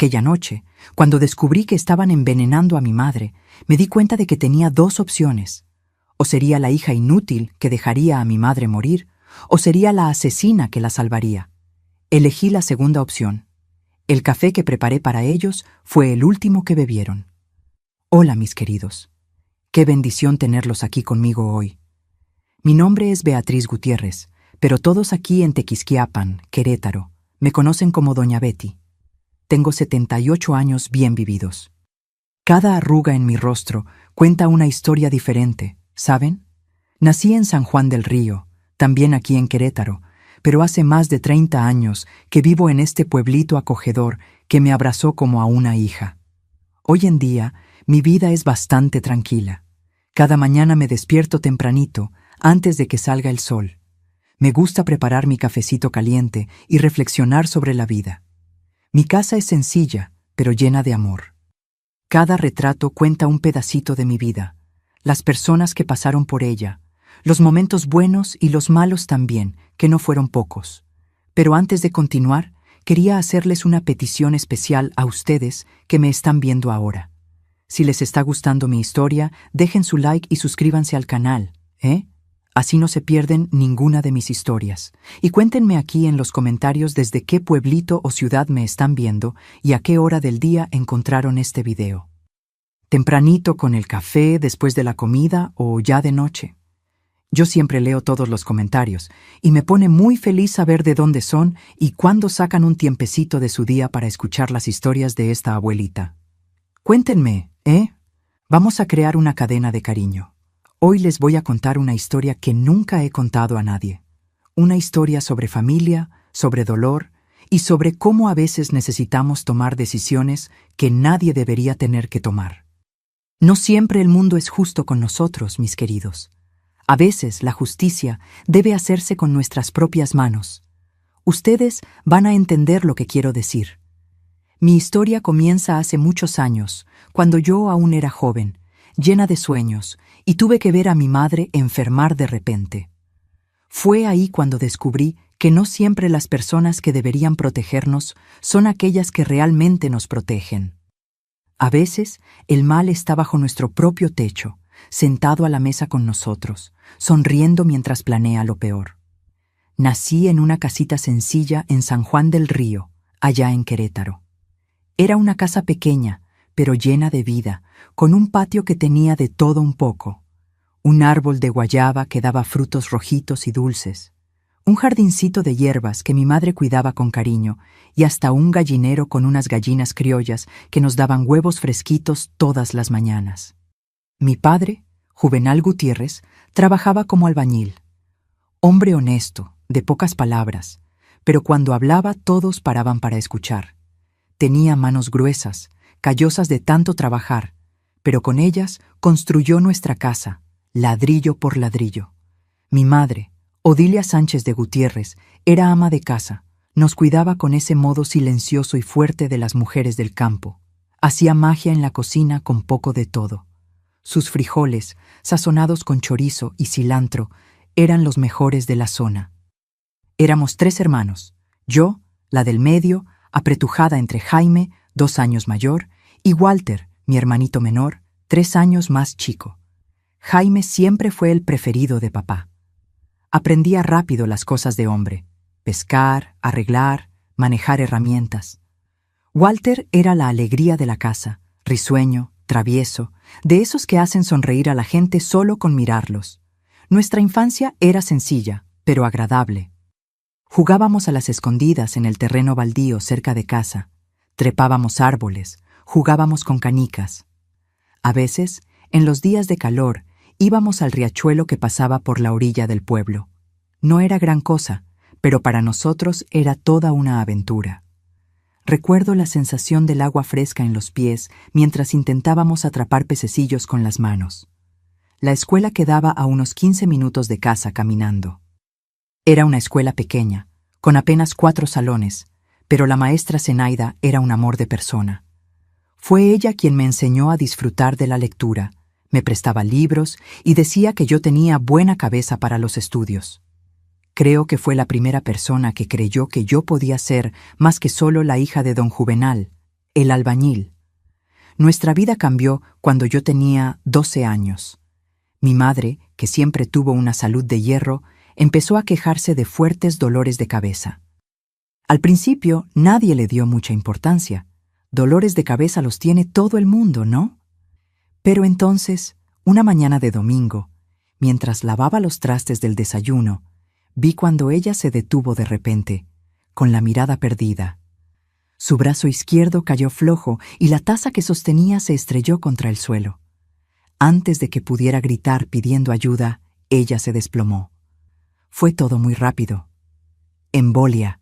Aquella noche, cuando descubrí que estaban envenenando a mi madre, me di cuenta de que tenía dos opciones. O sería la hija inútil que dejaría a mi madre morir, o sería la asesina que la salvaría. Elegí la segunda opción. El café que preparé para ellos fue el último que bebieron. Hola, mis queridos. Qué bendición tenerlos aquí conmigo hoy. Mi nombre es Beatriz Gutiérrez, pero todos aquí en Tequisquiapan, Querétaro, me conocen como Doña Betty. Tengo 78 años bien vividos. Cada arruga en mi rostro cuenta una historia diferente, ¿saben? Nací en San Juan del Río, también aquí en Querétaro, pero hace más de 30 años que vivo en este pueblito acogedor que me abrazó como a una hija. Hoy en día, mi vida es bastante tranquila. Cada mañana me despierto tempranito, antes de que salga el sol. Me gusta preparar mi cafecito caliente y reflexionar sobre la vida. Mi casa es sencilla, pero llena de amor. Cada retrato cuenta un pedacito de mi vida, las personas que pasaron por ella, los momentos buenos y los malos también, que no fueron pocos. Pero antes de continuar, quería hacerles una petición especial a ustedes que me están viendo ahora. Si les está gustando mi historia, dejen su like y suscríbanse al canal, ¿eh? Así no se pierden ninguna de mis historias. Y cuéntenme aquí en los comentarios desde qué pueblito o ciudad me están viendo y a qué hora del día encontraron este video. Tempranito con el café, después de la comida o ya de noche. Yo siempre leo todos los comentarios y me pone muy feliz saber de dónde son y cuándo sacan un tiempecito de su día para escuchar las historias de esta abuelita. Cuéntenme, ¿eh? Vamos a crear una cadena de cariño. Hoy les voy a contar una historia que nunca he contado a nadie. Una historia sobre familia, sobre dolor y sobre cómo a veces necesitamos tomar decisiones que nadie debería tener que tomar. No siempre el mundo es justo con nosotros, mis queridos. A veces la justicia debe hacerse con nuestras propias manos. Ustedes van a entender lo que quiero decir. Mi historia comienza hace muchos años, cuando yo aún era joven, llena de sueños, y tuve que ver a mi madre enfermar de repente. Fue ahí cuando descubrí que no siempre las personas que deberían protegernos son aquellas que realmente nos protegen. A veces, el mal está bajo nuestro propio techo, sentado a la mesa con nosotros, sonriendo mientras planea lo peor. Nací en una casita sencilla en San Juan del Río, allá en Querétaro. Era una casa pequeña, pero llena de vida, con un patio que tenía de todo un poco. Un árbol de guayaba que daba frutos rojitos y dulces. Un jardincito de hierbas que mi madre cuidaba con cariño y hasta un gallinero con unas gallinas criollas que nos daban huevos fresquitos todas las mañanas. Mi padre, Juvenal Gutiérrez, trabajaba como albañil. Hombre honesto, de pocas palabras, pero cuando hablaba todos paraban para escuchar. Tenía manos gruesas, callosas de tanto trabajar, pero con ellas construyó nuestra casa, ladrillo por ladrillo. Mi madre, Odilia Sánchez de Gutiérrez, era ama de casa, nos cuidaba con ese modo silencioso y fuerte de las mujeres del campo. Hacía magia en la cocina con poco de todo. Sus frijoles, sazonados con chorizo y cilantro, eran los mejores de la zona. Éramos 3 hermanos, yo, la del medio, apretujada entre Jaime, 2 años mayor, y Walter, mi hermanito menor, 3 años más chico. Jaime siempre fue el preferido de papá. Aprendía rápido las cosas de hombre: pescar, arreglar, manejar herramientas. Walter era la alegría de la casa, risueño, travieso, de esos que hacen sonreír a la gente solo con mirarlos. Nuestra infancia era sencilla, pero agradable. Jugábamos a las escondidas en el terreno baldío cerca de casa, trepábamos árboles, jugábamos con canicas. A veces, en los días de calor, íbamos al riachuelo que pasaba por la orilla del pueblo. No era gran cosa, pero para nosotros era toda una aventura. Recuerdo la sensación del agua fresca en los pies mientras intentábamos atrapar pececillos con las manos. La escuela quedaba a unos 15 minutos de casa caminando. Era una escuela pequeña, con apenas 4 salones, pero la maestra Zenaida era un amor de persona. Fue ella quien me enseñó a disfrutar de la lectura, me prestaba libros y decía que yo tenía buena cabeza para los estudios. Creo que fue la primera persona que creyó que yo podía ser más que solo la hija de don Juvenal, El albañil. Nuestra vida cambió cuando yo tenía 12 años. Mi madre, que siempre tuvo una salud de hierro, empezó a quejarse de fuertes dolores de cabeza. Al principio nadie le dio mucha importancia. Dolores de cabeza los tiene todo el mundo, ¿no? Pero entonces, una mañana de domingo, mientras lavaba los trastes del desayuno, vi cuando ella se detuvo de repente, con la mirada perdida. Su brazo izquierdo cayó flojo y la taza que sostenía se estrelló contra el suelo. Antes de que pudiera gritar pidiendo ayuda, ella se desplomó. Fue todo muy rápido. Embolia,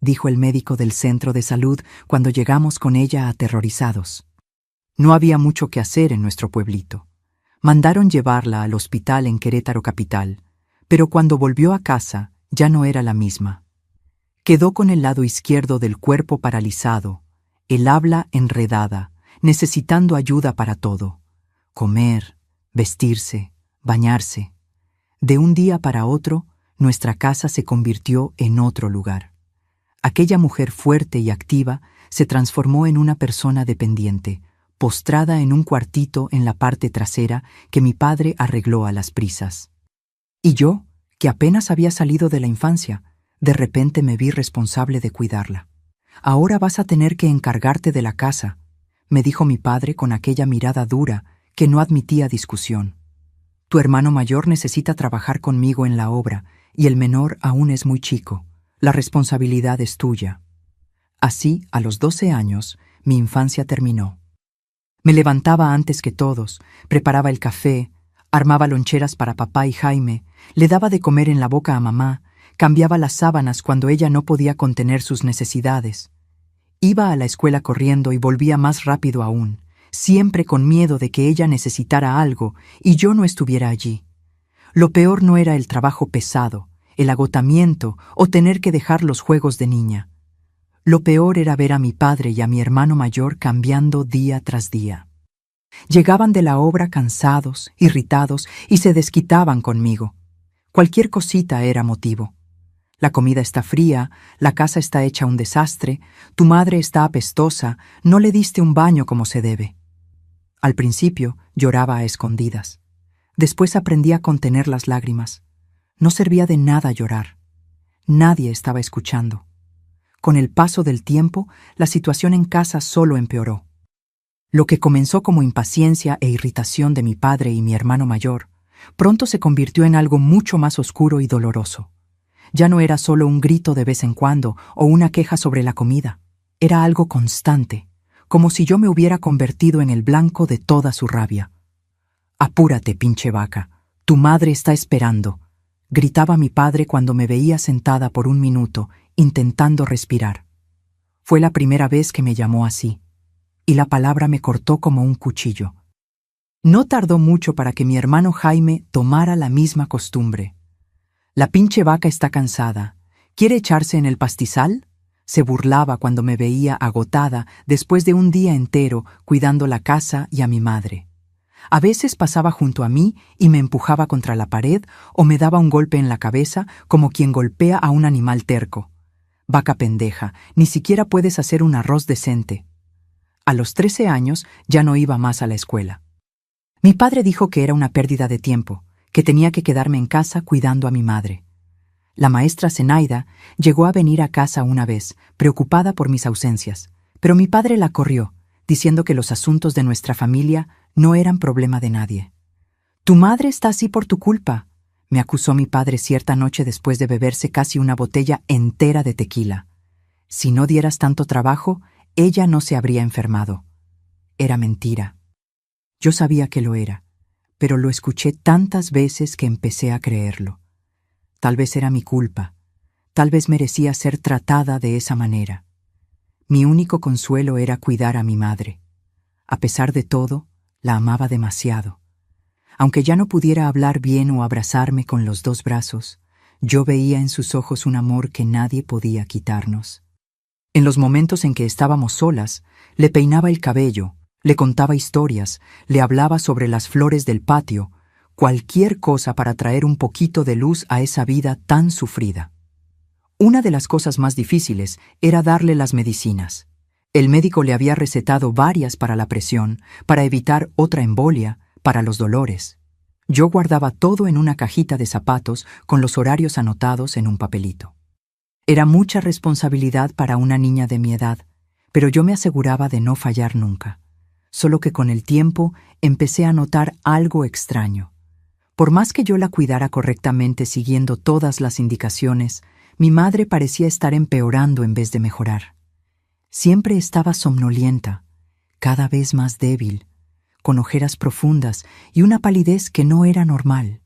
dijo el médico del centro de salud cuando llegamos con ella aterrorizados. No había mucho que hacer en nuestro pueblito. Mandaron llevarla al hospital en Querétaro capital, pero cuando volvió a casa ya no era la misma. Quedó con el lado izquierdo del cuerpo paralizado, el habla enredada, necesitando ayuda para todo: comer, vestirse, bañarse. De un día para otro, nuestra casa se convirtió en otro lugar. Aquella mujer fuerte y activa se transformó en una persona dependiente, postrada en un cuartito en la parte trasera que mi padre arregló a las prisas. Y yo, que apenas había salido de la infancia, de repente me vi responsable de cuidarla. «Ahora vas a tener que encargarte de la casa», me dijo mi padre con aquella mirada dura que no admitía discusión. «Tu hermano mayor necesita trabajar conmigo en la obra y el menor aún es muy chico. La responsabilidad es tuya». Así, a los 12 años, mi infancia terminó. Me levantaba antes que todos, preparaba el café, armaba loncheras para papá y Jaime, le daba de comer en la boca a mamá, cambiaba las sábanas cuando ella no podía contener sus necesidades. Iba a la escuela corriendo y volvía más rápido aún, siempre con miedo de que ella necesitara algo y yo no estuviera allí. Lo peor no era el trabajo pesado, el agotamiento o tener que dejar los juegos de niña. Lo peor era ver a mi padre y a mi hermano mayor cambiando día tras día. Llegaban de la obra cansados, irritados y se desquitaban conmigo. Cualquier cosita era motivo. La comida está fría, la casa está hecha un desastre, tu madre está apestosa, no le diste un baño como se debe. Al principio lloraba a escondidas. Después aprendí a contener las lágrimas. No servía de nada llorar. Nadie estaba escuchando. Con el paso del tiempo, la situación en casa solo empeoró. Lo que comenzó como impaciencia e irritación de mi padre y mi hermano mayor, pronto se convirtió en algo mucho más oscuro y doloroso. Ya no era solo un grito de vez en cuando o una queja sobre la comida. Era algo constante, como si yo me hubiera convertido en el blanco de toda su rabia. «Apúrate, pinche vaca, tu madre está esperando», gritaba mi padre cuando me veía sentada por un minuto, intentando respirar. Fue la primera vez que me llamó así, y la palabra me cortó como un cuchillo. No tardó mucho para que mi hermano Jaime tomara la misma costumbre. «La pinche vaca está cansada. ¿Quiere echarse en el pastizal?», se burlaba cuando me veía agotada después de un día entero cuidando la casa y a mi madre. A veces pasaba junto a mí y me empujaba contra la pared o me daba un golpe en la cabeza como quien golpea a un animal terco. «Vaca pendeja, ni siquiera puedes hacer un arroz decente». A los 13 años ya no iba más a la escuela. Mi padre dijo que era una pérdida de tiempo, que tenía que quedarme en casa cuidando a mi madre. La maestra Zenaida llegó a venir a casa una vez, preocupada por mis ausencias, pero mi padre la corrió, diciendo que los asuntos de nuestra familia no eran problema de nadie. «Tu madre está así por tu culpa», me acusó mi padre cierta noche después de beberse casi una botella entera de tequila. «Si no dieras tanto trabajo, ella no se habría enfermado». Era mentira. Yo sabía que lo era, pero lo escuché tantas veces que empecé a creerlo. Tal vez era mi culpa, tal vez merecía ser tratada de esa manera. Mi único consuelo era cuidar a mi madre. A pesar de todo, la amaba demasiado. Aunque ya no pudiera hablar bien o abrazarme con los 2 brazos, yo veía en sus ojos un amor que nadie podía quitarnos. En los momentos en que estábamos solas, le peinaba el cabello, le contaba historias, le hablaba sobre las flores del patio, cualquier cosa para traer un poquito de luz a esa vida tan sufrida. Una de las cosas más difíciles era darle las medicinas. El médico le había recetado varias para la presión, para evitar otra embolia, para los dolores. Yo guardaba todo en una cajita de zapatos con los horarios anotados en un papelito. Era mucha responsabilidad para una niña de mi edad, pero yo me aseguraba de no fallar nunca. Solo que con el tiempo empecé a notar algo extraño. Por más que yo la cuidara correctamente siguiendo todas las indicaciones, mi madre parecía estar empeorando en vez de mejorar. Siempre estaba somnolienta, cada vez más débil, con ojeras profundas y una palidez que no era normal.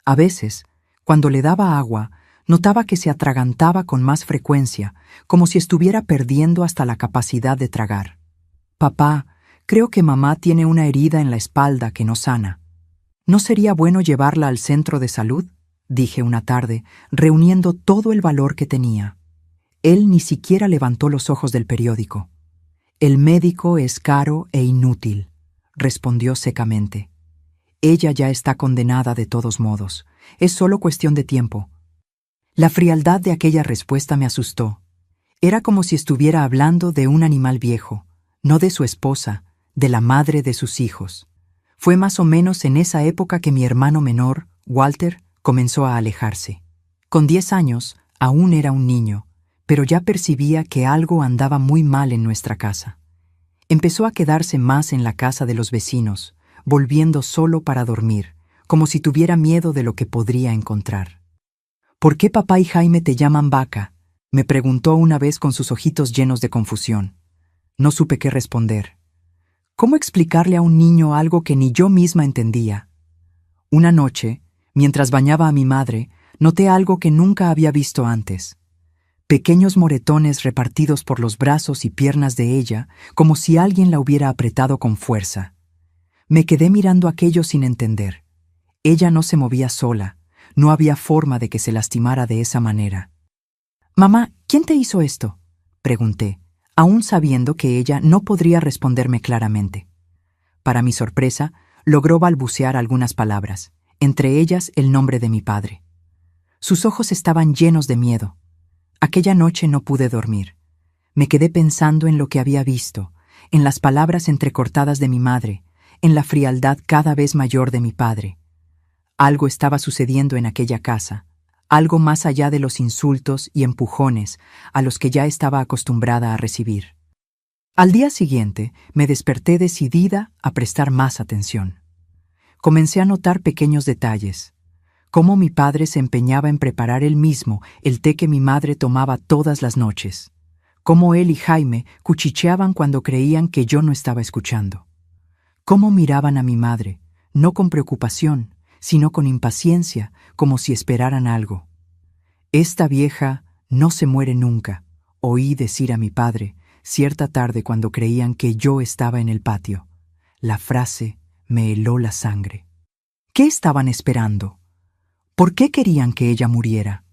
A veces, cuando le daba agua, notaba que se atragantaba con más frecuencia, como si estuviera perdiendo hasta la capacidad de tragar. «Papá, creo que mamá tiene una herida en la espalda que no sana. ¿No sería bueno llevarla al centro de salud?», dije una tarde, reuniendo todo el valor que tenía. Él ni siquiera levantó los ojos del periódico. «El médico es caro e inútil», respondió secamente. «Ella ya está condenada de todos modos. Es solo cuestión de tiempo». La frialdad de aquella respuesta me asustó. Era como si estuviera hablando de un animal viejo, no de su esposa, de la madre de sus hijos. Fue más o menos en esa época que mi hermano menor, Walter, comenzó a alejarse. Con 10 años, aún era un niño, pero ya percibía que algo andaba muy mal en nuestra casa. Empezó a quedarse más en la casa de los vecinos, volviendo solo para dormir, como si tuviera miedo de lo que podría encontrar. «¿Por qué papá y Jaime te llaman Vaca?», me preguntó una vez con sus ojitos llenos de confusión. No supe qué responder. ¿Cómo explicarle a un niño algo que ni yo misma entendía? Una noche, mientras bañaba a mi madre, noté algo que nunca había visto antes. Pequeños moretones repartidos por los brazos y piernas de ella, como si alguien la hubiera apretado con fuerza. Me quedé mirando aquello sin entender. Ella no se movía sola. No había forma de que se lastimara de esa manera. «Mamá, ¿quién te hizo esto?», pregunté, aún sabiendo que ella no podría responderme claramente. Para mi sorpresa, logró balbucear algunas palabras, entre ellas el nombre de mi padre. Sus ojos estaban llenos de miedo. Aquella noche no pude dormir. Me quedé pensando en lo que había visto, en las palabras entrecortadas de mi madre, en la frialdad cada vez mayor de mi padre. Algo estaba sucediendo en aquella casa, algo más allá de los insultos y empujones a los que ya estaba acostumbrada a recibir. Al día siguiente, me desperté decidida a prestar más atención. Comencé a notar pequeños detalles, cómo mi padre se empeñaba en preparar él mismo el té que mi madre tomaba todas las noches, cómo él y Jaime cuchicheaban cuando creían que yo no estaba escuchando, cómo miraban a mi madre, no con preocupación, sino con impaciencia, como si esperaran algo. «Esta vieja no se muere nunca», oí decir a mi padre cierta tarde cuando creían que yo estaba en el patio. La frase me heló la sangre. ¿Qué estaban esperando? ¿Por qué querían que ella muriera?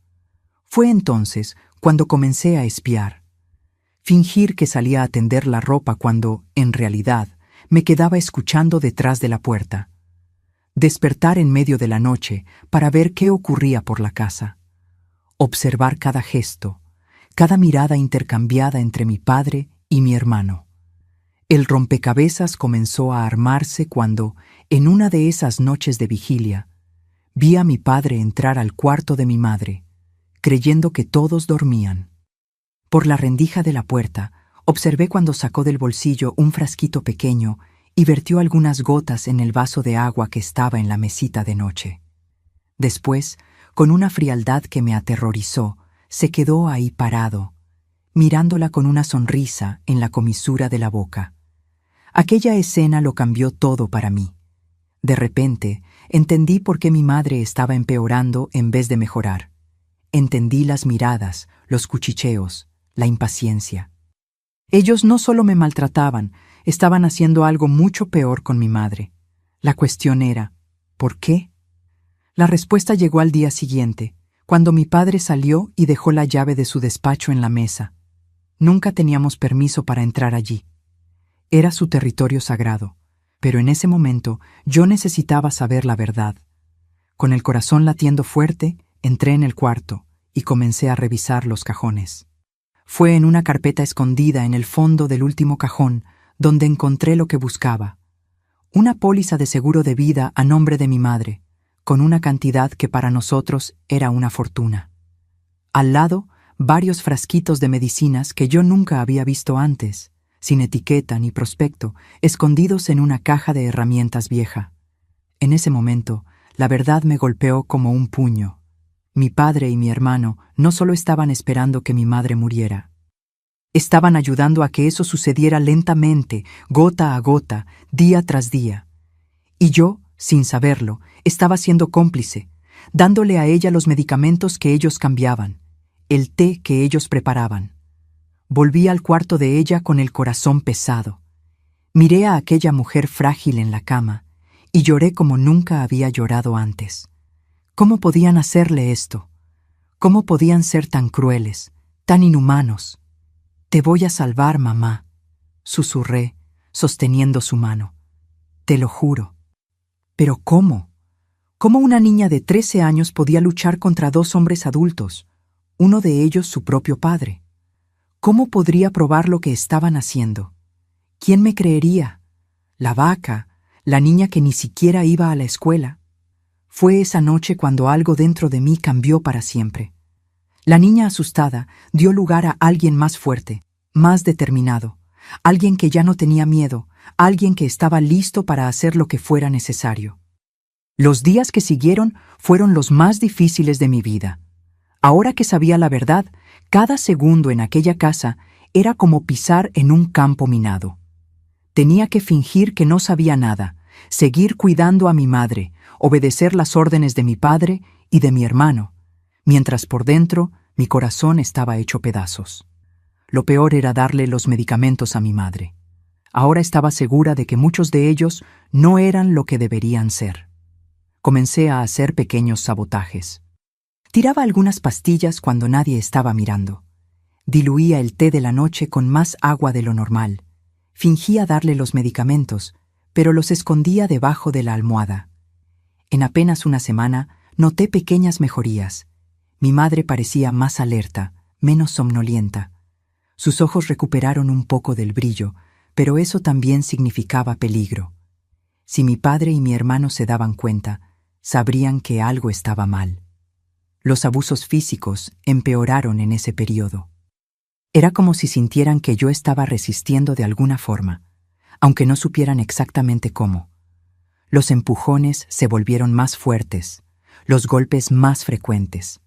Fue entonces cuando comencé a espiar. Fingir que salía a tender la ropa cuando, en realidad, me quedaba escuchando detrás de la puerta. Despertar en medio de la noche para ver qué ocurría por la casa. Observar cada gesto, cada mirada intercambiada entre mi padre y mi hermano. El rompecabezas comenzó a armarse cuando, en una de esas noches de vigilia, vi a mi padre entrar al cuarto de mi madre, creyendo que todos dormían. Por la rendija de la puerta, observé cuando sacó del bolsillo un frasquito pequeño y vertió algunas gotas en el vaso de agua que estaba en la mesita de noche. Después, con una frialdad que me aterrorizó, se quedó ahí parado, mirándola con una sonrisa en la comisura de la boca. Aquella escena lo cambió todo para mí. De repente, entendí por qué mi madre estaba empeorando en vez de mejorar. Entendí las miradas, los cuchicheos, la impaciencia. Ellos no solo me maltrataban, estaban haciendo algo mucho peor con mi madre. La cuestión era, ¿por qué? La respuesta llegó al día siguiente, cuando mi padre salió y dejó la llave de su despacho en la mesa. Nunca teníamos permiso para entrar allí. Era su territorio sagrado, pero en ese momento yo necesitaba saber la verdad. Con el corazón latiendo fuerte, entré en el cuarto y comencé a revisar los cajones. Fue en una carpeta escondida en el fondo del último cajón donde encontré lo que buscaba. Una póliza de seguro de vida a nombre de mi madre, con una cantidad que para nosotros era una fortuna. Al lado, varios frasquitos de medicinas que yo nunca había visto antes, sin etiqueta ni prospecto, escondidos en una caja de herramientas vieja. En ese momento, la verdad me golpeó como un puño. Mi padre y mi hermano no solo estaban esperando que mi madre muriera. Estaban ayudando a que eso sucediera lentamente, gota a gota, día tras día. Y yo, sin saberlo, estaba siendo cómplice, dándole a ella los medicamentos que ellos cambiaban, el té que ellos preparaban. Volví al cuarto de ella con el corazón pesado. Miré a aquella mujer frágil en la cama y lloré como nunca había llorado antes. ¿Cómo podían hacerle esto? ¿Cómo podían ser tan crueles, tan inhumanos? «Te voy a salvar, mamá», susurré, sosteniendo su mano. «Te lo juro». «¿Pero cómo? ¿Cómo una niña de 13 años podía luchar contra 2 hombres adultos, uno de ellos su propio padre? ¿Cómo podría probar lo que estaban haciendo? ¿Quién me creería? ¿La vaca? ¿La niña que ni siquiera iba a la escuela?» Fue esa noche cuando algo dentro de mí cambió para siempre. La niña asustada dio lugar a alguien más fuerte, más determinado, alguien que ya no tenía miedo, alguien que estaba listo para hacer lo que fuera necesario. Los días que siguieron fueron los más difíciles de mi vida. Ahora que sabía la verdad, cada segundo en aquella casa era como pisar en un campo minado. Tenía que fingir que no sabía nada, seguir cuidando a mi madre, obedecer las órdenes de mi padre y de mi hermano, mientras por dentro mi corazón estaba hecho pedazos. Lo peor era darle los medicamentos a mi madre. Ahora estaba segura de que muchos de ellos no eran lo que deberían ser. Comencé a hacer pequeños sabotajes. Tiraba algunas pastillas cuando nadie estaba mirando. Diluía el té de la noche con más agua de lo normal. Fingía darle los medicamentos, pero los escondía debajo de la almohada. En apenas una semana noté pequeñas mejorías. Mi madre parecía más alerta, menos somnolienta. Sus ojos recuperaron un poco del brillo, pero eso también significaba peligro. Si mi padre y mi hermano se daban cuenta, sabrían que algo estaba mal. Los abusos físicos empeoraron en ese periodo. Era como si sintieran que yo estaba resistiendo de alguna forma, aunque no supieran exactamente cómo. Los empujones se volvieron más fuertes, los golpes más frecuentes.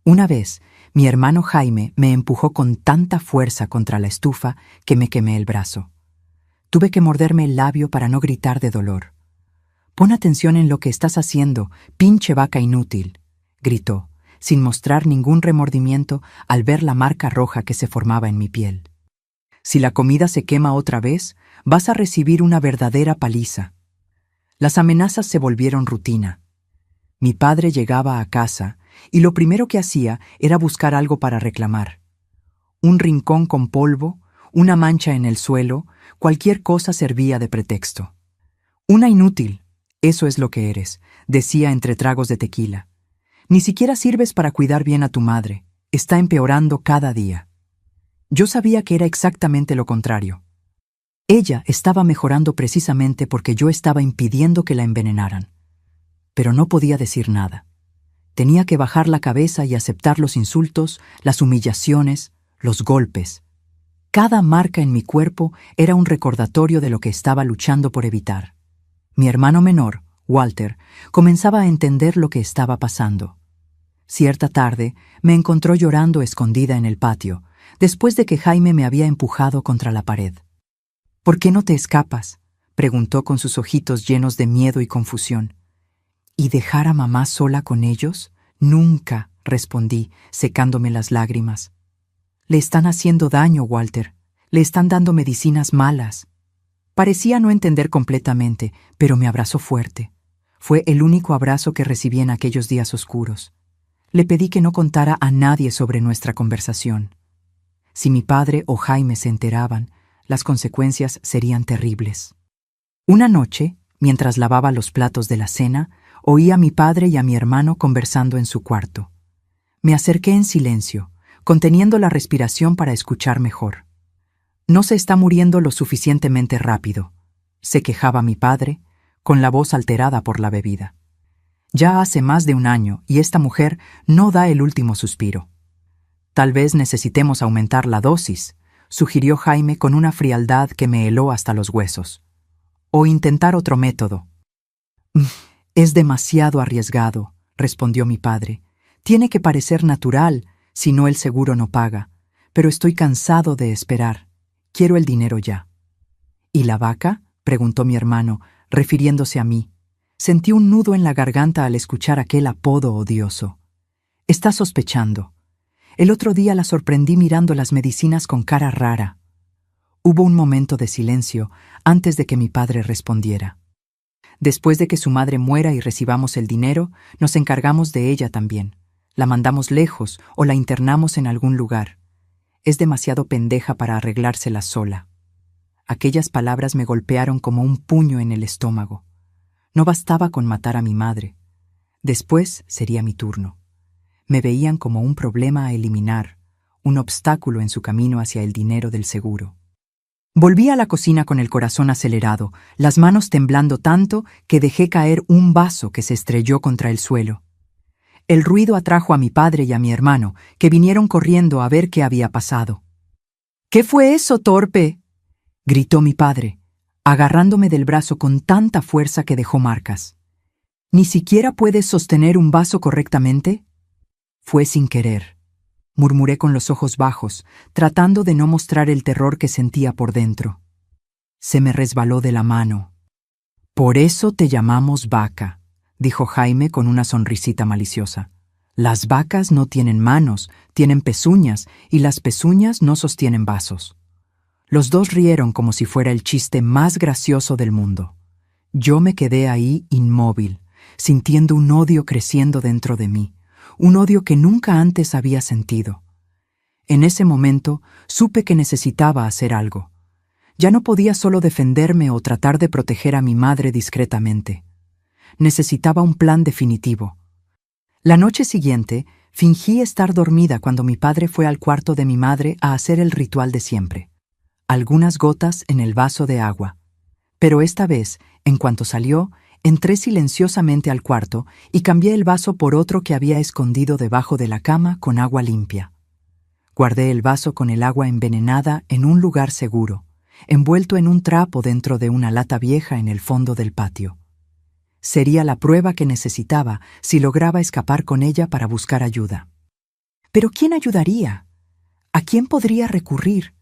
Una vez, mi hermano Jaime me empujó con tanta fuerza contra la estufa que me quemé el brazo. Tuve que morderme el labio para no gritar de dolor. «Pon atención en lo que estás haciendo, pinche vaca inútil», gritó, sin mostrar ningún remordimiento al ver la marca roja que se formaba en mi piel. «Si la comida se quema otra vez, vas a recibir una verdadera paliza». Las amenazas se volvieron rutina. Mi padre llegaba a casa y lo primero que hacía era buscar algo para reclamar. Un rincón con polvo, una mancha en el suelo, cualquier cosa servía de pretexto. «Una inútil, eso es lo que eres», decía entre tragos de tequila. «Ni siquiera sirves para cuidar bien a tu madre, está empeorando cada día». Yo sabía que era exactamente lo contrario. Ella estaba mejorando precisamente porque yo estaba impidiendo que la envenenaran. Pero no podía decir nada. Tenía que bajar la cabeza y aceptar los insultos, las humillaciones, los golpes. Cada marca en mi cuerpo era un recordatorio de lo que estaba luchando por evitar. Mi hermano menor, Walter, comenzaba a entender lo que estaba pasando. Cierta tarde me encontró llorando escondida en el patio, después de que Jaime me había empujado contra la pared. «¿Por qué no te escapas?», preguntó con sus ojitos llenos de miedo y confusión. «¿Y dejar a mamá sola con ellos? Nunca», respondí, secándome las lágrimas. «Le están haciendo daño, Walter. Le están dando medicinas malas». Parecía no entender completamente, pero me abrazó fuerte. Fue el único abrazo que recibí en aquellos días oscuros. Le pedí que no contara a nadie sobre nuestra conversación. Si mi padre o Jaime se enteraban, las consecuencias serían terribles. Una noche, mientras lavaba los platos de la cena, oí a mi padre y a mi hermano conversando en su cuarto. Me acerqué en silencio, conteniendo la respiración para escuchar mejor. No se está muriendo lo suficientemente rápido, se quejaba mi padre, con la voz alterada por la bebida. Ya hace más de un año y esta mujer no da el último suspiro. Tal vez necesitemos aumentar la dosis, sugirió Jaime con una frialdad que me heló hasta los huesos. O intentar otro método. Es demasiado arriesgado, respondió mi padre. Tiene que parecer natural, si no el seguro no paga. Pero estoy cansado de esperar. Quiero el dinero ya. ¿Y la vaca?, preguntó mi hermano, refiriéndose a mí. Sentí un nudo en la garganta al escuchar aquel apodo odioso. Está sospechando. El otro día la sorprendí mirando las medicinas con cara rara. Hubo un momento de silencio antes de que mi padre respondiera. Después de que su madre muera y recibamos el dinero, nos encargamos de ella también. La mandamos lejos o la internamos en algún lugar. Es demasiado pendeja para arreglársela sola. Aquellas palabras me golpearon como un puño en el estómago. No bastaba con matar a mi madre. Después sería mi turno. Me veían como un problema a eliminar, un obstáculo en su camino hacia el dinero del seguro. Volví a la cocina con el corazón acelerado, las manos temblando tanto que dejé caer un vaso que se estrelló contra el suelo. El ruido atrajo a mi padre y a mi hermano, que vinieron corriendo a ver qué había pasado. «¿Qué fue eso, torpe?», gritó mi padre, agarrándome del brazo con tanta fuerza que dejó marcas. «¿Ni siquiera puedes sostener un vaso correctamente?». «Fue sin querer», murmuré con los ojos bajos, tratando de no mostrar el terror que sentía por dentro. Se me resbaló de la mano. «Por eso te llamamos vaca», dijo Jaime con una sonrisita maliciosa. «Las vacas no tienen manos, tienen pezuñas, y las pezuñas no sostienen vasos». Los dos rieron como si fuera el chiste más gracioso del mundo. Yo me quedé ahí inmóvil, sintiendo un odio creciendo dentro de mí. Un odio que nunca antes había sentido. En ese momento supe que necesitaba hacer algo. Ya no podía solo defenderme o tratar de proteger a mi madre discretamente. Necesitaba un plan definitivo. La noche siguiente, fingí estar dormida cuando mi padre fue al cuarto de mi madre a hacer el ritual de siempre. Algunas gotas en el vaso de agua. Pero esta vez, en cuanto salió, entré silenciosamente al cuarto y cambié el vaso por otro que había escondido debajo de la cama con agua limpia. Guardé el vaso con el agua envenenada en un lugar seguro, envuelto en un trapo dentro de una lata vieja en el fondo del patio. Sería la prueba que necesitaba si lograba escapar con ella para buscar ayuda. ¿Pero quién ayudaría? ¿A quién podría recurrir?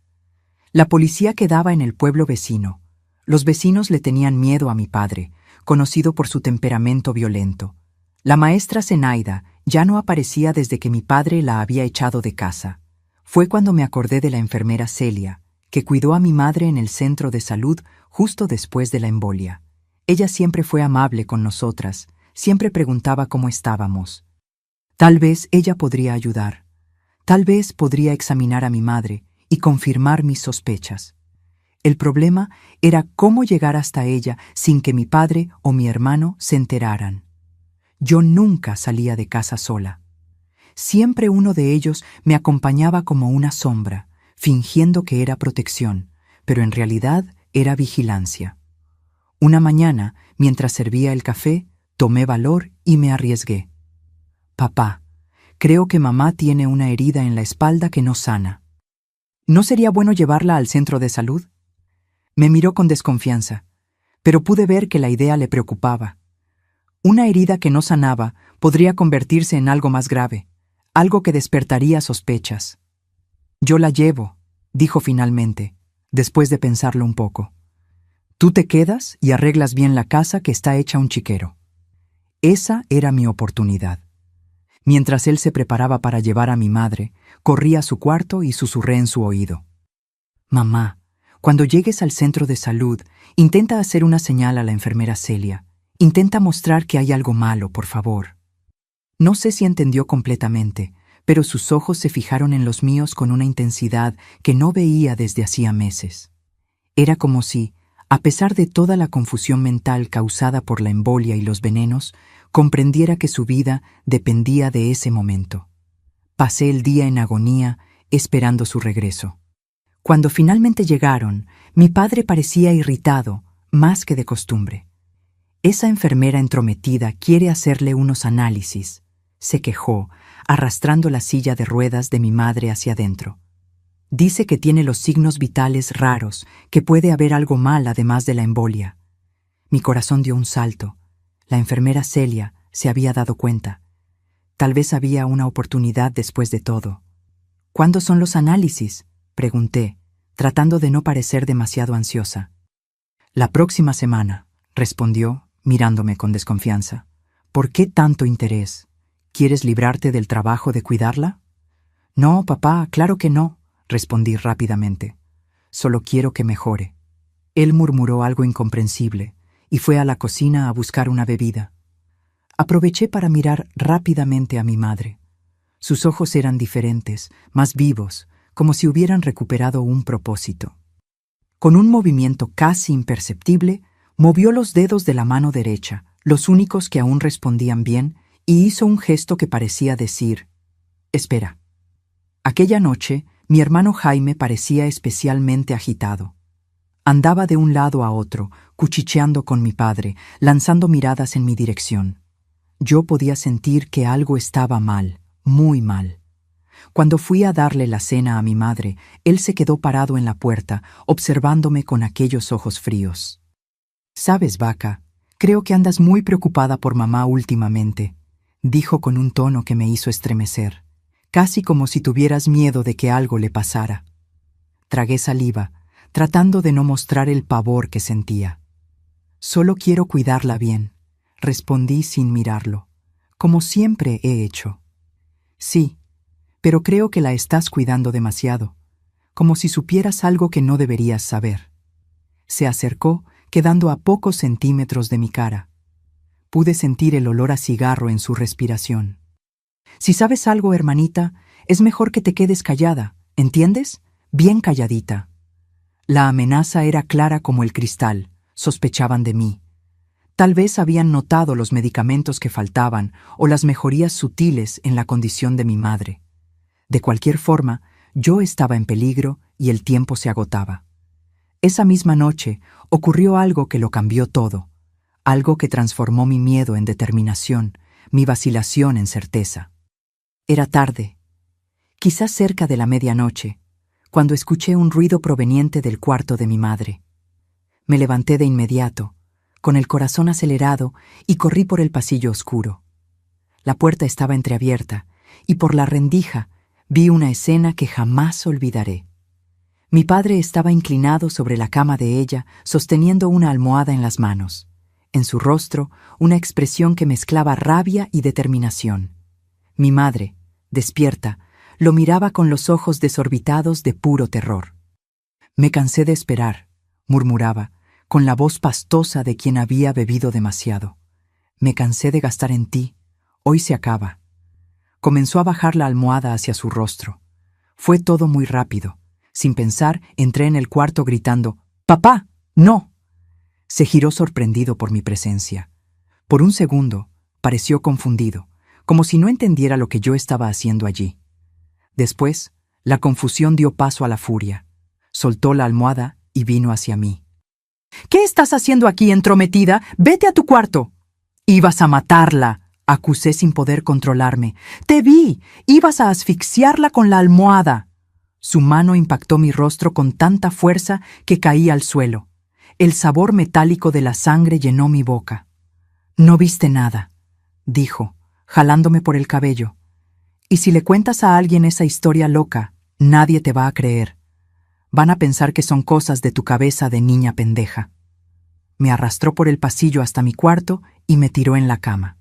La policía quedaba en el pueblo vecino. Los vecinos le tenían miedo a mi padre, conocido por su temperamento violento. La maestra Zenaida ya no aparecía desde que mi padre la había echado de casa. Fue cuando me acordé de la enfermera Celia, que cuidó a mi madre en el centro de salud justo después de la embolia. Ella siempre fue amable con nosotras, siempre preguntaba cómo estábamos. Tal vez ella podría ayudar. Tal vez podría examinar a mi madre y confirmar mis sospechas. El problema era cómo llegar hasta ella sin que mi padre o mi hermano se enteraran. Yo nunca salía de casa sola. Siempre uno de ellos me acompañaba como una sombra, fingiendo que era protección, pero en realidad era vigilancia. Una mañana, mientras servía el café, tomé valor y me arriesgué. «Papá, creo que mamá tiene una herida en la espalda que no sana. ¿No sería bueno llevarla al centro de salud?». Me miró con desconfianza, pero pude ver que la idea le preocupaba. Una herida que no sanaba podría convertirse en algo más grave, algo que despertaría sospechas. «Yo la llevo», dijo finalmente, después de pensarlo un poco. «Tú te quedas y arreglas bien la casa que está hecha un chiquero». Esa era mi oportunidad. Mientras él se preparaba para llevar a mi madre, corrí a su cuarto y susurré en su oído. «Mamá, cuando llegues al centro de salud, intenta hacer una señal a la enfermera Celia. Intenta mostrar que hay algo malo, por favor». No sé si entendió completamente, pero sus ojos se fijaron en los míos con una intensidad que no veía desde hacía meses. Era como si, a pesar de toda la confusión mental causada por la embolia y los venenos, comprendiera que su vida dependía de ese momento. Pasé el día en agonía, esperando su regreso. Cuando finalmente llegaron, mi padre parecía irritado, más que de costumbre. Esa enfermera entrometida quiere hacerle unos análisis, se quejó, arrastrando la silla de ruedas de mi madre hacia adentro. Dice que tiene los signos vitales raros, que puede haber algo mal además de la embolia. Mi corazón dio un salto. La enfermera Celia se había dado cuenta. Tal vez había una oportunidad después de todo. ¿Cuándo son los análisis?, pregunté, tratando de no parecer demasiado ansiosa. La próxima semana, respondió, mirándome con desconfianza. ¿Por qué tanto interés? ¿Quieres librarte del trabajo de cuidarla? No, papá, claro que no, respondí rápidamente. Solo quiero que mejore. Él murmuró algo incomprensible y fue a la cocina a buscar una bebida. Aproveché para mirar rápidamente a mi madre. Sus ojos eran diferentes, más vivos, como si hubieran recuperado un propósito. Con un movimiento casi imperceptible, movió los dedos de la mano derecha, los únicos que aún respondían bien, y hizo un gesto que parecía decir: «Espera». Aquella noche, mi hermano Jaime parecía especialmente agitado. Andaba de un lado a otro, cuchicheando con mi padre, lanzando miradas en mi dirección. Yo podía sentir que algo estaba mal, muy mal. Cuando fui a darle la cena a mi madre, él se quedó parado en la puerta, observándome con aquellos ojos fríos. «Sabes, Vaca, creo que andas muy preocupada por mamá últimamente», dijo con un tono que me hizo estremecer, casi como si tuvieras miedo de que algo le pasara. Tragué saliva, tratando de no mostrar el pavor que sentía. «Solo quiero cuidarla bien», respondí sin mirarlo, como siempre he hecho. «Sí, pero creo que la estás cuidando demasiado, como si supieras algo que no deberías saber». Se acercó, quedando a pocos centímetros de mi cara. Pude sentir el olor a cigarro en su respiración. «Si sabes algo, hermanita, es mejor que te quedes callada, ¿entiendes? Bien calladita». La amenaza era clara como el cristal, sospechaban de mí. Tal vez habían notado los medicamentos que faltaban o las mejorías sutiles en la condición de mi madre. De cualquier forma, yo estaba en peligro y el tiempo se agotaba. Esa misma noche ocurrió algo que lo cambió todo, algo que transformó mi miedo en determinación, mi vacilación en certeza. Era tarde, quizás cerca de la medianoche, cuando escuché un ruido proveniente del cuarto de mi madre. Me levanté de inmediato, con el corazón acelerado, y corrí por el pasillo oscuro. La puerta estaba entreabierta, y por la rendija vi una escena que jamás olvidaré. Mi padre estaba inclinado sobre la cama de ella, sosteniendo una almohada en las manos. En su rostro, una expresión que mezclaba rabia y determinación. Mi madre, despierta, lo miraba con los ojos desorbitados de puro terror. «Me cansé de esperar», murmuraba, con la voz pastosa de quien había bebido demasiado. «Me cansé de gastar en ti. Hoy se acaba». Comenzó a bajar la almohada hacia su rostro. Fue todo muy rápido. Sin pensar, entré en el cuarto gritando: «¡Papá! ¡No!». Se giró sorprendido por mi presencia. Por un segundo, pareció confundido, como si no entendiera lo que yo estaba haciendo allí. Después, la confusión dio paso a la furia. Soltó la almohada y vino hacia mí. «¿Qué estás haciendo aquí, entrometida? ¡Vete a tu cuarto!». «Ibas a matarla», acusé sin poder controlarme. «Te vi. Ibas a asfixiarla con la almohada». Su mano impactó mi rostro con tanta fuerza que caí al suelo. El sabor metálico de la sangre llenó mi boca. «No viste nada», dijo, jalándome por el cabello. «Y si le cuentas a alguien esa historia loca, nadie te va a creer. Van a pensar que son cosas de tu cabeza de niña pendeja». Me arrastró por el pasillo hasta mi cuarto y me tiró en la cama.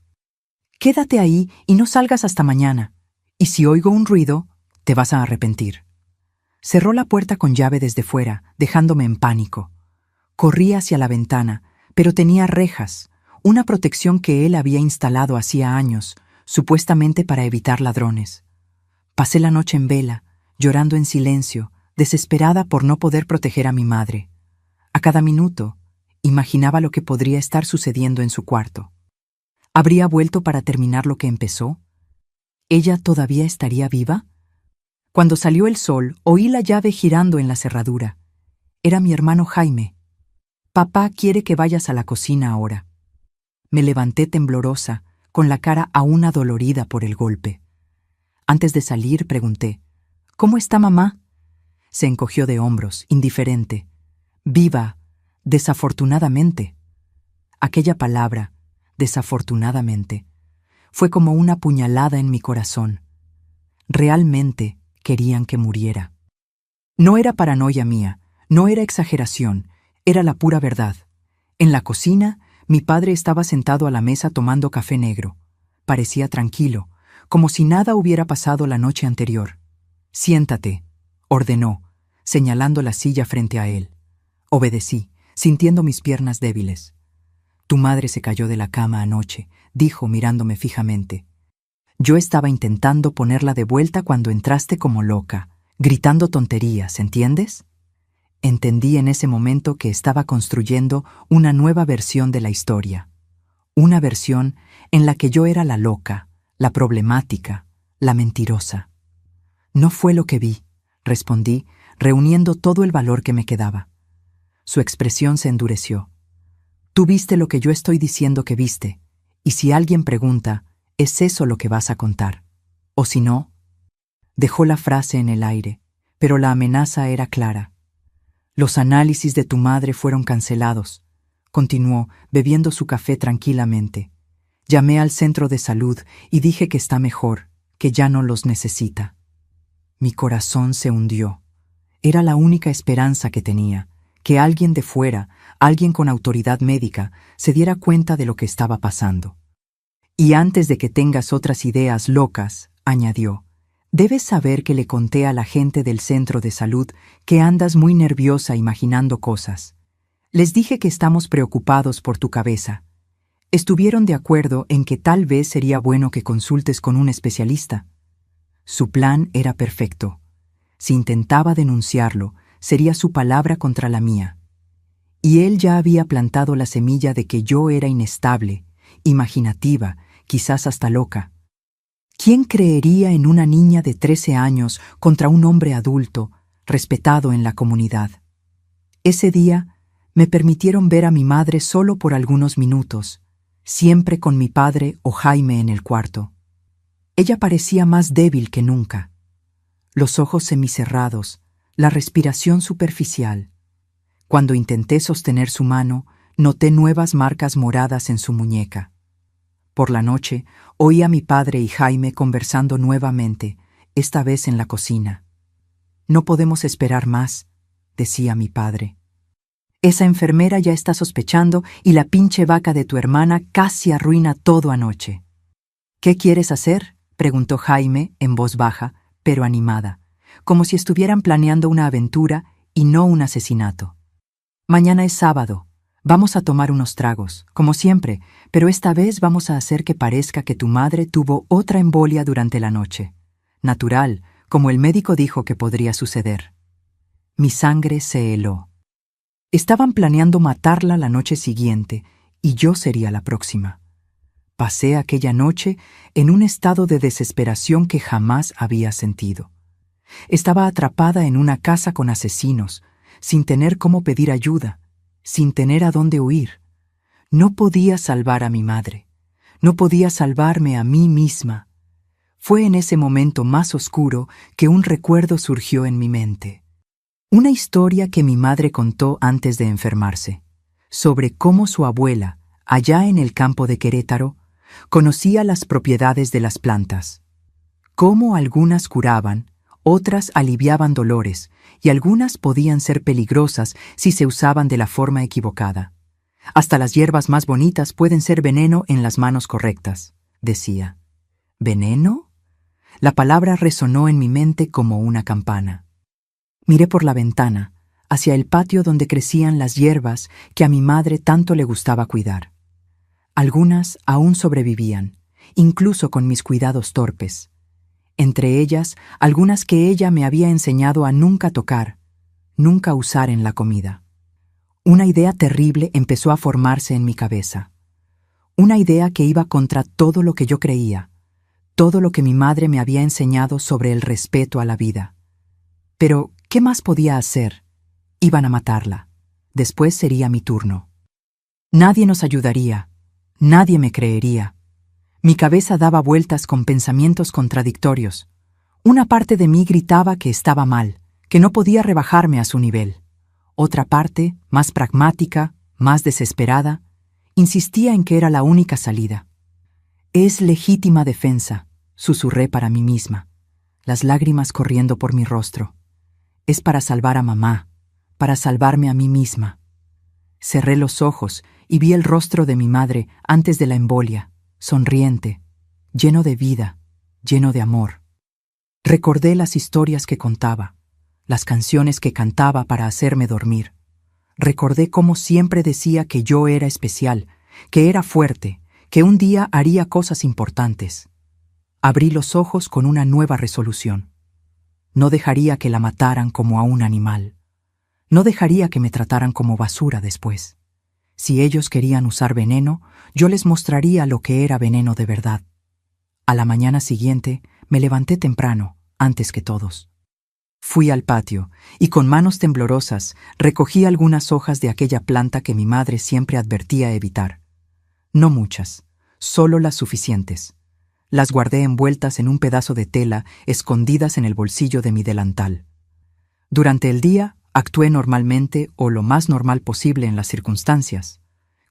«Quédate ahí y no salgas hasta mañana. Y si oigo un ruido, te vas a arrepentir». Cerró la puerta con llave desde fuera, dejándome en pánico. Corrí hacia la ventana, pero tenía rejas, una protección que él había instalado hacía años, supuestamente para evitar ladrones. Pasé la noche en vela, llorando en silencio, desesperada por no poder proteger a mi madre. A cada minuto, imaginaba lo que podría estar sucediendo en su cuarto. ¿Habría vuelto para terminar lo que empezó? ¿Ella todavía estaría viva? Cuando salió el sol, oí la llave girando en la cerradura. Era mi hermano Jaime. Papá quiere que vayas a la cocina ahora. Me levanté temblorosa, con la cara aún adolorida por el golpe. Antes de salir, pregunté, ¿cómo está mamá? Se encogió de hombros, indiferente. Viva, desafortunadamente. Aquella palabra, desafortunadamente, fue como una puñalada en mi corazón. Realmente querían que muriera. No era paranoia mía, no era exageración, era la pura verdad. En la cocina, mi padre estaba sentado a la mesa tomando café negro. Parecía tranquilo, como si nada hubiera pasado la noche anterior. «Siéntate», ordenó, señalando la silla frente a él. Obedecí, sintiendo mis piernas débiles. «Tu madre se cayó de la cama anoche», dijo mirándome fijamente. «Yo estaba intentando ponerla de vuelta cuando entraste como loca, gritando tonterías, ¿entiendes?» Entendí en ese momento que estaba construyendo una nueva versión de la historia. Una versión en la que yo era la loca, la problemática, la mentirosa. «No fue lo que vi», respondí, reuniendo todo el valor que me quedaba. Su expresión se endureció. «Tú viste lo que yo estoy diciendo que viste, y si alguien pregunta, ¿es eso lo que vas a contar? O si no...» Dejó la frase en el aire, pero la amenaza era clara. «Los análisis de tu madre fueron cancelados», continuó, bebiendo su café tranquilamente. «Llamé al centro de salud y dije que está mejor, que ya no los necesita». Mi corazón se hundió. Era la única esperanza que tenía, que alguien de fuera, alguien con autoridad médica, se diera cuenta de lo que estaba pasando. «Y antes de que tengas otras ideas locas», añadió, «debes saber que le conté a la gente del centro de salud que andas muy nerviosa imaginando cosas. Les dije que estamos preocupados por tu cabeza. Estuvieron de acuerdo en que tal vez sería bueno que consultes con un especialista». Su plan era perfecto. Si intentaba denunciarlo, sería su palabra contra la mía. Y él ya había plantado la semilla de que yo era inestable, imaginativa, quizás hasta loca. ¿Quién creería en una niña de 13 años contra un hombre adulto, respetado en la comunidad? Ese día me permitieron ver a mi madre solo por algunos minutos, siempre con mi padre o Jaime en el cuarto. Ella parecía más débil que nunca. Los ojos semicerrados, la respiración superficial. Cuando intenté sostener su mano, noté nuevas marcas moradas en su muñeca. Por la noche, oí a mi padre y Jaime conversando nuevamente, esta vez en la cocina. «No podemos esperar más», decía mi padre. «Esa enfermera ya está sospechando y la pinche vaca de tu hermana casi arruina todo anoche». «¿Qué quieres hacer?», preguntó Jaime en voz baja, pero animada, como si estuvieran planeando una aventura y no un asesinato. «Mañana es sábado. Vamos a tomar unos tragos, como siempre, pero esta vez vamos a hacer que parezca que tu madre tuvo otra embolia durante la noche. Natural, como el médico dijo que podría suceder». Mi sangre se heló. Estaban planeando matarla la noche siguiente, y yo sería la próxima. Pasé aquella noche en un estado de desesperación que jamás había sentido. Estaba atrapada en una casa con asesinos, sin tener cómo pedir ayuda, sin tener a dónde huir. No podía salvar a mi madre. No podía salvarme a mí misma. Fue en ese momento más oscuro que un recuerdo surgió en mi mente. Una historia que mi madre contó antes de enfermarse, sobre cómo su abuela, allá en el campo de Querétaro, conocía las propiedades de las plantas. Cómo algunas curaban, otras aliviaban dolores, y algunas podían ser peligrosas si se usaban de la forma equivocada. Hasta las hierbas más bonitas pueden ser veneno en las manos correctas, decía. ¿Veneno? La palabra resonó en mi mente como una campana. Miré por la ventana, hacia el patio donde crecían las hierbas que a mi madre tanto le gustaba cuidar. Algunas aún sobrevivían, incluso con mis cuidados torpes. Entre ellas, algunas que ella me había enseñado a nunca tocar, nunca usar en la comida. Una idea terrible empezó a formarse en mi cabeza. Una idea que iba contra todo lo que yo creía, todo lo que mi madre me había enseñado sobre el respeto a la vida. Pero, ¿qué más podía hacer? Iban a matarla. Después sería mi turno. Nadie nos ayudaría. Nadie me creería. Mi cabeza daba vueltas con pensamientos contradictorios. Una parte de mí gritaba que estaba mal, que no podía rebajarme a su nivel. Otra parte, más pragmática, más desesperada, insistía en que era la única salida. Es legítima defensa, susurré para mí misma, las lágrimas corriendo por mi rostro. Es para salvar a mamá, para salvarme a mí misma. Cerré los ojos y vi el rostro de mi madre antes de la embolia, sonriente, lleno de vida, lleno de amor. Recordé las historias que contaba, las canciones que cantaba para hacerme dormir. Recordé cómo siempre decía que yo era especial, que era fuerte, que un día haría cosas importantes. Abrí los ojos con una nueva resolución. No dejaría que la mataran como a un animal. No dejaría que me trataran como basura después. Si ellos querían usar veneno, yo les mostraría lo que era veneno de verdad. A la mañana siguiente me levanté temprano, antes que todos. Fui al patio y con manos temblorosas recogí algunas hojas de aquella planta que mi madre siempre advertía evitar. No muchas, solo las suficientes. Las guardé envueltas en un pedazo de tela, escondidas en el bolsillo de mi delantal. Durante el día, actué normalmente o lo más normal posible en las circunstancias.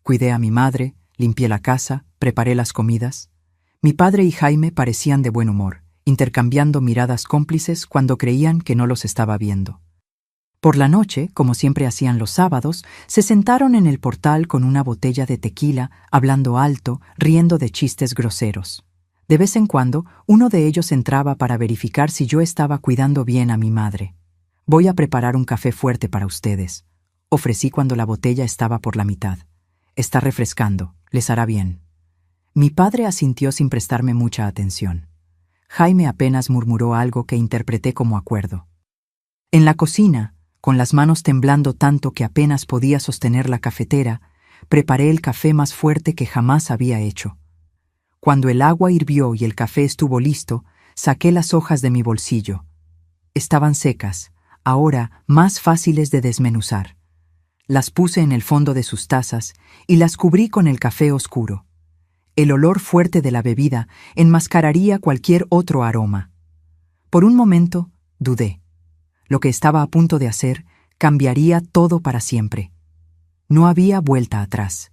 Cuidé a mi madre, limpié la casa, preparé las comidas. Mi padre y Jaime parecían de buen humor, intercambiando miradas cómplices cuando creían que no los estaba viendo. Por la noche, como siempre hacían los sábados, se sentaron en el portal con una botella de tequila, hablando alto, riendo de chistes groseros. De vez en cuando, uno de ellos entraba para verificar si yo estaba cuidando bien a mi madre. «Voy a preparar un café fuerte para ustedes», ofrecí cuando la botella estaba por la mitad. «Está refrescando, les hará bien». Mi padre asintió sin prestarme mucha atención. Jaime apenas murmuró algo que interpreté como acuerdo. En la cocina, con las manos temblando tanto que apenas podía sostener la cafetera, preparé el café más fuerte que jamás había hecho. Cuando el agua hirvió y el café estuvo listo, saqué las hojas de mi bolsillo. Estaban secas, ahora más fáciles de desmenuzar. Las puse en el fondo de sus tazas y las cubrí con el café oscuro. El olor fuerte de la bebida enmascararía cualquier otro aroma. Por un momento, dudé. Lo que estaba a punto de hacer cambiaría todo para siempre. No había vuelta atrás.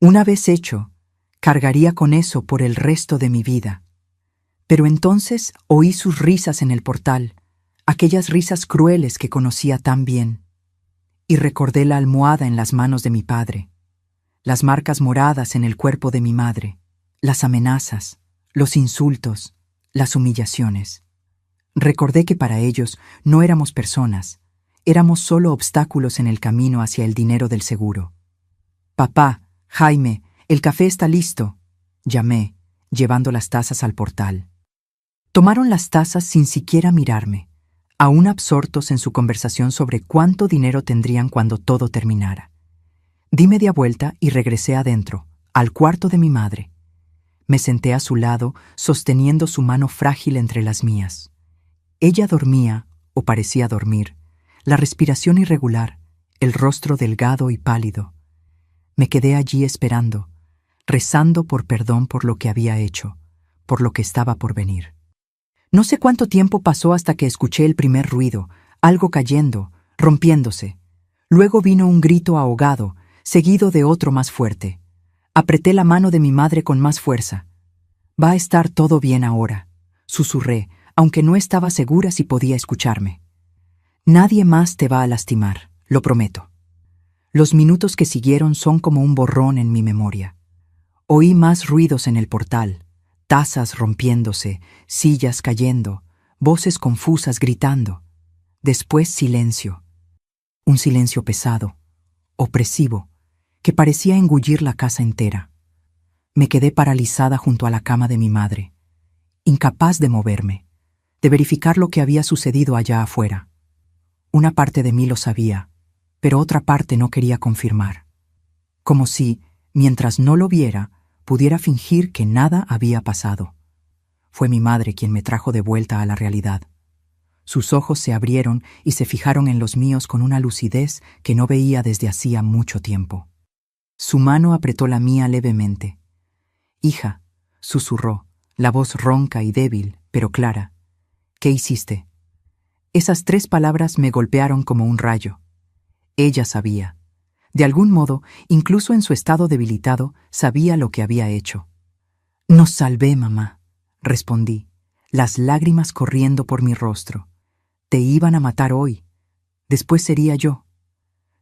Una vez hecho, cargaría con eso por el resto de mi vida. Pero entonces oí sus risas en el portal, aquellas risas crueles que conocía tan bien. Y recordé la almohada en las manos de mi padre, las marcas moradas en el cuerpo de mi madre, las amenazas, los insultos, las humillaciones. Recordé que para ellos no éramos personas, éramos solo obstáculos en el camino hacia el dinero del seguro. «Papá, Jaime, el café está listo», llamé, llevando las tazas al portal. Tomaron las tazas sin siquiera mirarme, aún absortos en su conversación sobre cuánto dinero tendrían cuando todo terminara. Di media vuelta y regresé adentro, al cuarto de mi madre. Me senté a su lado, sosteniendo su mano frágil entre las mías. Ella dormía, o parecía dormir, la respiración irregular, el rostro delgado y pálido. Me quedé allí esperando, rezando por perdón por lo que había hecho, por lo que estaba por venir. No sé cuánto tiempo pasó hasta que escuché el primer ruido, algo cayendo, rompiéndose. Luego vino un grito ahogado, seguido de otro más fuerte. Apreté la mano de mi madre con más fuerza. «Va a estar todo bien ahora», susurré, aunque no estaba segura si podía escucharme. «Nadie más te va a lastimar, lo prometo». Los minutos que siguieron son como un borrón en mi memoria. Oí más ruidos en el portal, tazas rompiéndose, sillas cayendo, voces confusas gritando. Después silencio. Un silencio pesado, opresivo, que parecía engullir la casa entera. Me quedé paralizada junto a la cama de mi madre, incapaz de moverme, de verificar lo que había sucedido allá afuera. Una parte de mí lo sabía, pero otra parte no quería confirmar. Como si, mientras no lo viera, pudiera fingir que nada había pasado. Fue mi madre quien me trajo de vuelta a la realidad. Sus ojos se abrieron y se fijaron en los míos con una lucidez que no veía desde hacía mucho tiempo. Su mano apretó la mía levemente. «Hija», susurró, la voz ronca y débil, pero clara. «¿Qué hiciste?». Esas 3 palabras me golpearon como un rayo. Ella sabía. De algún modo, incluso en su estado debilitado, sabía lo que había hecho. «Nos salvé, mamá», respondí, las lágrimas corriendo por mi rostro. «Te iban a matar hoy. Después sería yo».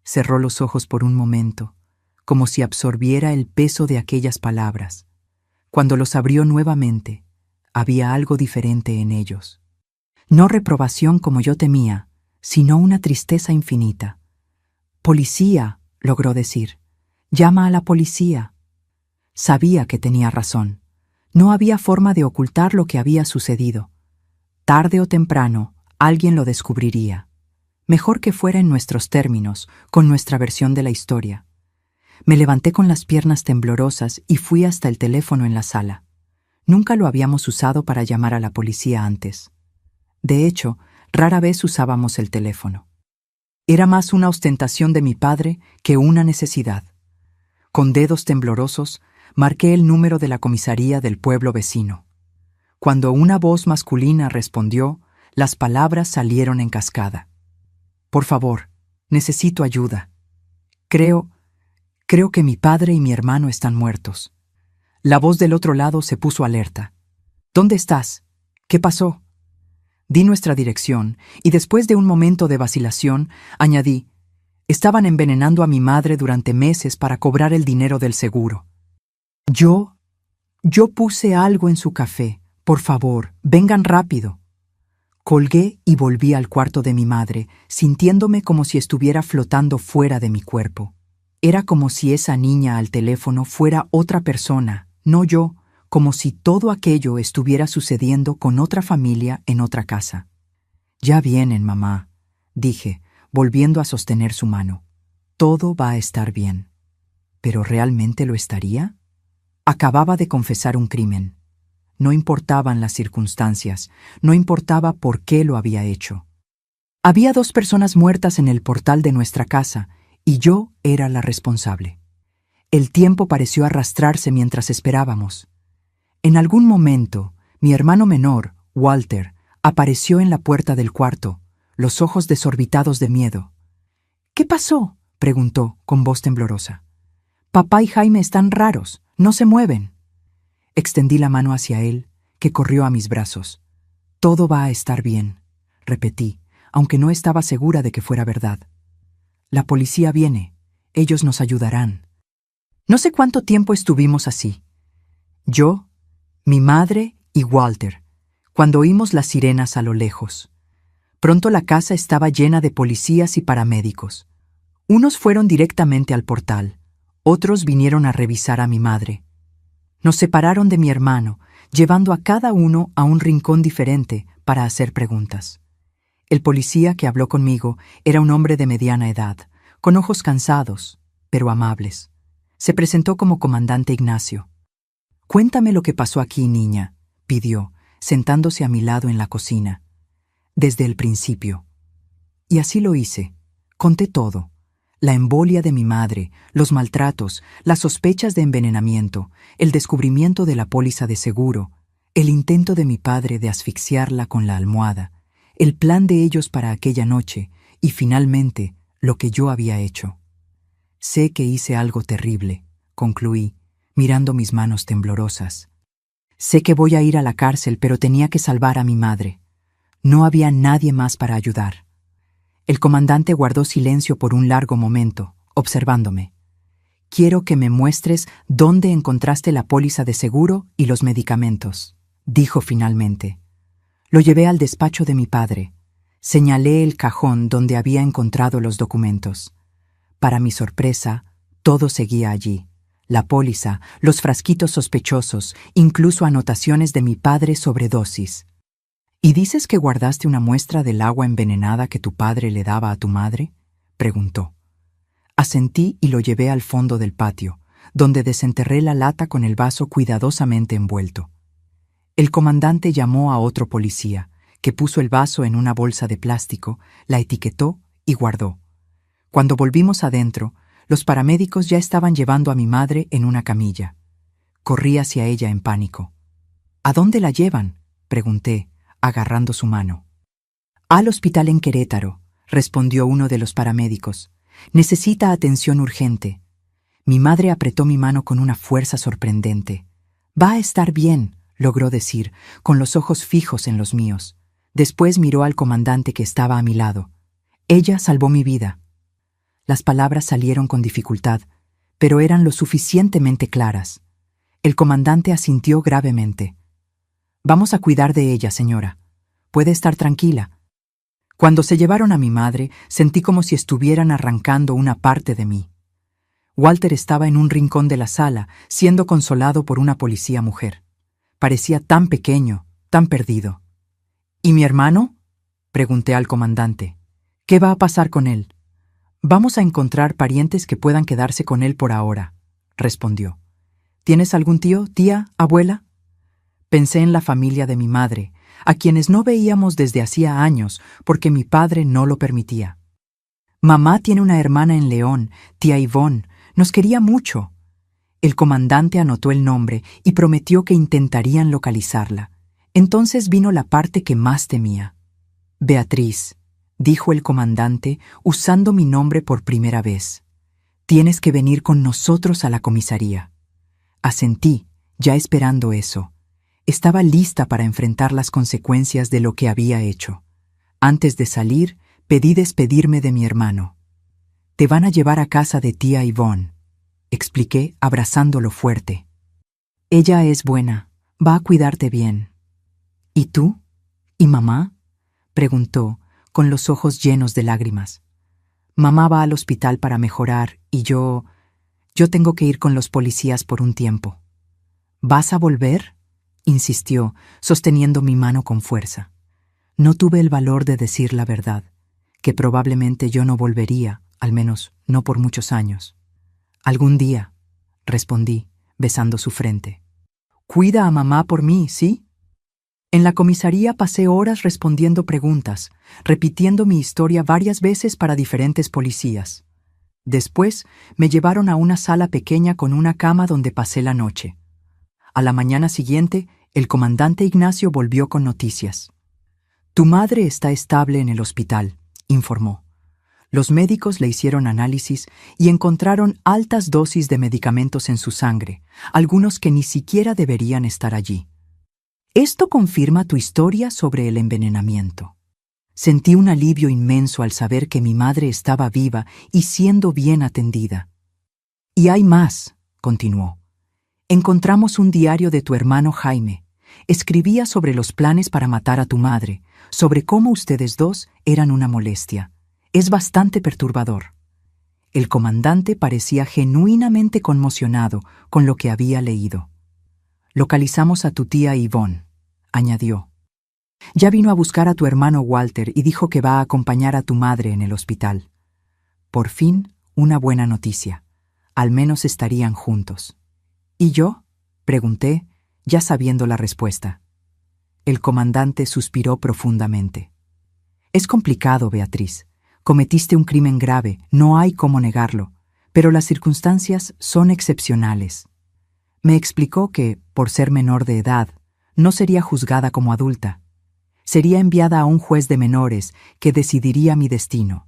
Cerró los ojos por un momento, como si absorbiera el peso de aquellas palabras. Cuando los abrió nuevamente, había algo diferente en ellos. No reprobación como yo temía, sino una tristeza infinita. «Policía», logró decir. «Llama a la policía». Sabía que tenía razón. No había forma de ocultar lo que había sucedido. Tarde o temprano, alguien lo descubriría. Mejor que fuera en nuestros términos, con nuestra versión de la historia. Me levanté con las piernas temblorosas y fui hasta el teléfono en la sala. Nunca lo habíamos usado para llamar a la policía antes. De hecho, rara vez usábamos el teléfono. Era más una ostentación de mi padre que una necesidad. Con dedos temblorosos, marqué el número de la comisaría del pueblo vecino. Cuando una voz masculina respondió, las palabras salieron en cascada. «Por favor, necesito ayuda. Creo que mi padre y mi hermano están muertos». La voz del otro lado se puso alerta. «¿Dónde estás? ¿Qué pasó?». Di nuestra dirección y después de un momento de vacilación, añadí: «Estaban envenenando a mi madre durante meses para cobrar el dinero del seguro. Yo puse algo en su café. Por favor, vengan rápido». Colgué y volví al cuarto de mi madre, sintiéndome como si estuviera flotando fuera de mi cuerpo. Era como si esa niña al teléfono fuera otra persona, no yo, como si todo aquello estuviera sucediendo con otra familia en otra casa. «Ya vienen, mamá», dije, volviendo a sostener su mano. «Todo va a estar bien». ¿Pero realmente lo estaría? Acababa de confesar un crimen. No importaban las circunstancias, no importaba por qué lo había hecho. Había 2 personas muertas en el portal de nuestra casa, y yo era la responsable. El tiempo pareció arrastrarse mientras esperábamos. En algún momento, mi hermano menor, Walter, apareció en la puerta del cuarto, los ojos desorbitados de miedo. «¿Qué pasó?», preguntó, con voz temblorosa. «Papá y Jaime están raros, no se mueven». Extendí la mano hacia él, que corrió a mis brazos. «Todo va a estar bien», repetí, aunque no estaba segura de que fuera verdad. «La policía viene, ellos nos ayudarán». No sé cuánto tiempo estuvimos así. Yo, mi madre y Walter, cuando oímos las sirenas a lo lejos. Pronto la casa estaba llena de policías y paramédicos. Unos fueron directamente al portal, otros vinieron a revisar a mi madre. Nos separaron de mi hermano, llevando a cada uno a un rincón diferente para hacer preguntas. El policía que habló conmigo era un hombre de mediana edad, con ojos cansados, pero amables. Se presentó como comandante Ignacio. «Cuéntame lo que pasó aquí, niña», pidió, sentándose a mi lado en la cocina. «Desde el principio». Y así lo hice. Conté todo. La embolia de mi madre, los maltratos, las sospechas de envenenamiento, el descubrimiento de la póliza de seguro, el intento de mi padre de asfixiarla con la almohada, el plan de ellos para aquella noche y, finalmente, lo que yo había hecho. «Sé que hice algo terrible», concluí, mirando mis manos temblorosas. «Sé que voy a ir a la cárcel, pero tenía que salvar a mi madre. No había nadie más para ayudar». El comandante guardó silencio por un largo momento, observándome. «Quiero que me muestres dónde encontraste la póliza de seguro y los medicamentos», dijo finalmente. Lo llevé al despacho de mi padre. Señalé el cajón donde había encontrado los documentos. Para mi sorpresa, todo seguía allí. La póliza, los frasquitos sospechosos, incluso anotaciones de mi padre sobre dosis. «¿Y dices que guardaste una muestra del agua envenenada que tu padre le daba a tu madre?», preguntó. Asentí y lo llevé al fondo del patio, donde desenterré la lata con el vaso cuidadosamente envuelto. El comandante llamó a otro policía, que puso el vaso en una bolsa de plástico, la etiquetó y guardó. Cuando volvimos adentro, los paramédicos ya estaban llevando a mi madre en una camilla. Corrí hacia ella en pánico. ¿A dónde la llevan?, pregunté, agarrando su mano. Al hospital en Querétaro, respondió uno de los paramédicos. Necesita atención urgente. Mi madre apretó mi mano con una fuerza sorprendente. Va a estar bien, logró decir, con los ojos fijos en los míos. Después miró al comandante que estaba a mi lado. Ella salvó mi vida. Las palabras salieron con dificultad, pero eran lo suficientemente claras. El comandante asintió gravemente. Vamos a cuidar de ella, señora. Puede estar tranquila. Cuando se llevaron a mi madre, sentí como si estuvieran arrancando una parte de mí. Walter estaba en un rincón de la sala, siendo consolado por una policía mujer. Parecía tan pequeño, tan perdido. ¿Y mi hermano?, pregunté al comandante. ¿Qué va a pasar con él? Vamos a encontrar parientes que puedan quedarse con él por ahora, respondió. ¿Tienes algún tío, tía, abuela? Pensé en la familia de mi madre, a quienes no veíamos desde hacía años porque mi padre no lo permitía. Mamá tiene una hermana en León, tía Ivonne. Nos quería mucho. El comandante anotó el nombre y prometió que intentarían localizarla. Entonces vino la parte que más temía. Beatriz, dijo el comandante, usando mi nombre por primera vez. Tienes que venir con nosotros a la comisaría. Asentí, ya esperando eso. Estaba lista para enfrentar las consecuencias de lo que había hecho. Antes de salir, pedí despedirme de mi hermano. Te van a llevar a casa de tía Ivonne, expliqué abrazándolo fuerte. Ella es buena, va a cuidarte bien. ¿Y tú? ¿Y mamá?, preguntó, con los ojos llenos de lágrimas. Mamá va al hospital para mejorar y yo tengo que ir con los policías por un tiempo. ¿Vas a volver?, insistió, sosteniendo mi mano con fuerza. No tuve el valor de decir la verdad, que probablemente yo no volvería, al menos no por muchos años. Algún día, respondí, besando su frente. Cuida a mamá por mí, ¿sí? En la comisaría pasé horas respondiendo preguntas, repitiendo mi historia varias veces para diferentes policías. Después me llevaron a una sala pequeña con una cama donde pasé la noche. A la mañana siguiente, el comandante Ignacio volvió con noticias. Tu madre está estable en el hospital, informó. Los médicos le hicieron análisis y encontraron altas dosis de medicamentos en su sangre, algunos que ni siquiera deberían estar allí. Esto confirma tu historia sobre el envenenamiento. Sentí un alivio inmenso al saber que mi madre estaba viva y siendo bien atendida. Y hay más, continuó. Encontramos un diario de tu hermano Jaime. Escribía sobre los planes para matar a tu madre, sobre cómo ustedes dos eran una molestia. Es bastante perturbador. El comandante parecía genuinamente conmocionado con lo que había leído. Localizamos a tu tía Ivonne, añadió. Ya vino a buscar a tu hermano Walter y dijo que va a acompañar a tu madre en el hospital. Por fin, una buena noticia. Al menos estarían juntos. ¿Y yo?, pregunté, ya sabiendo la respuesta. El comandante suspiró profundamente. Es complicado, Beatriz. Cometiste un crimen grave, no hay cómo negarlo, pero las circunstancias son excepcionales. Me explicó que, por ser menor de edad, no sería juzgada como adulta. Sería enviada a un juez de menores que decidiría mi destino.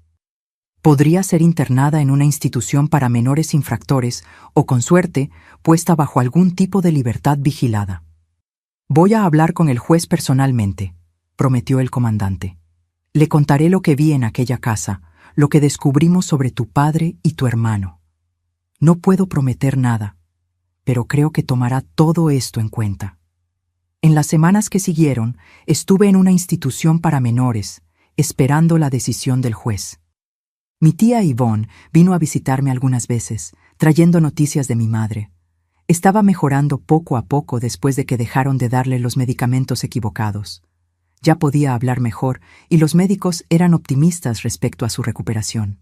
Podría ser internada en una institución para menores infractores o, con suerte, puesta bajo algún tipo de libertad vigilada. Voy a hablar con el juez personalmente, prometió el comandante. Le contaré lo que vi en aquella casa, lo que descubrimos sobre tu padre y tu hermano. No puedo prometer nada, pero creo que tomará todo esto en cuenta. En las semanas que siguieron, estuve en una institución para menores, esperando la decisión del juez. Mi tía Ivonne vino a visitarme algunas veces, trayendo noticias de mi madre. Estaba mejorando poco a poco después de que dejaron de darle los medicamentos equivocados. Ya podía hablar mejor y los médicos eran optimistas respecto a su recuperación.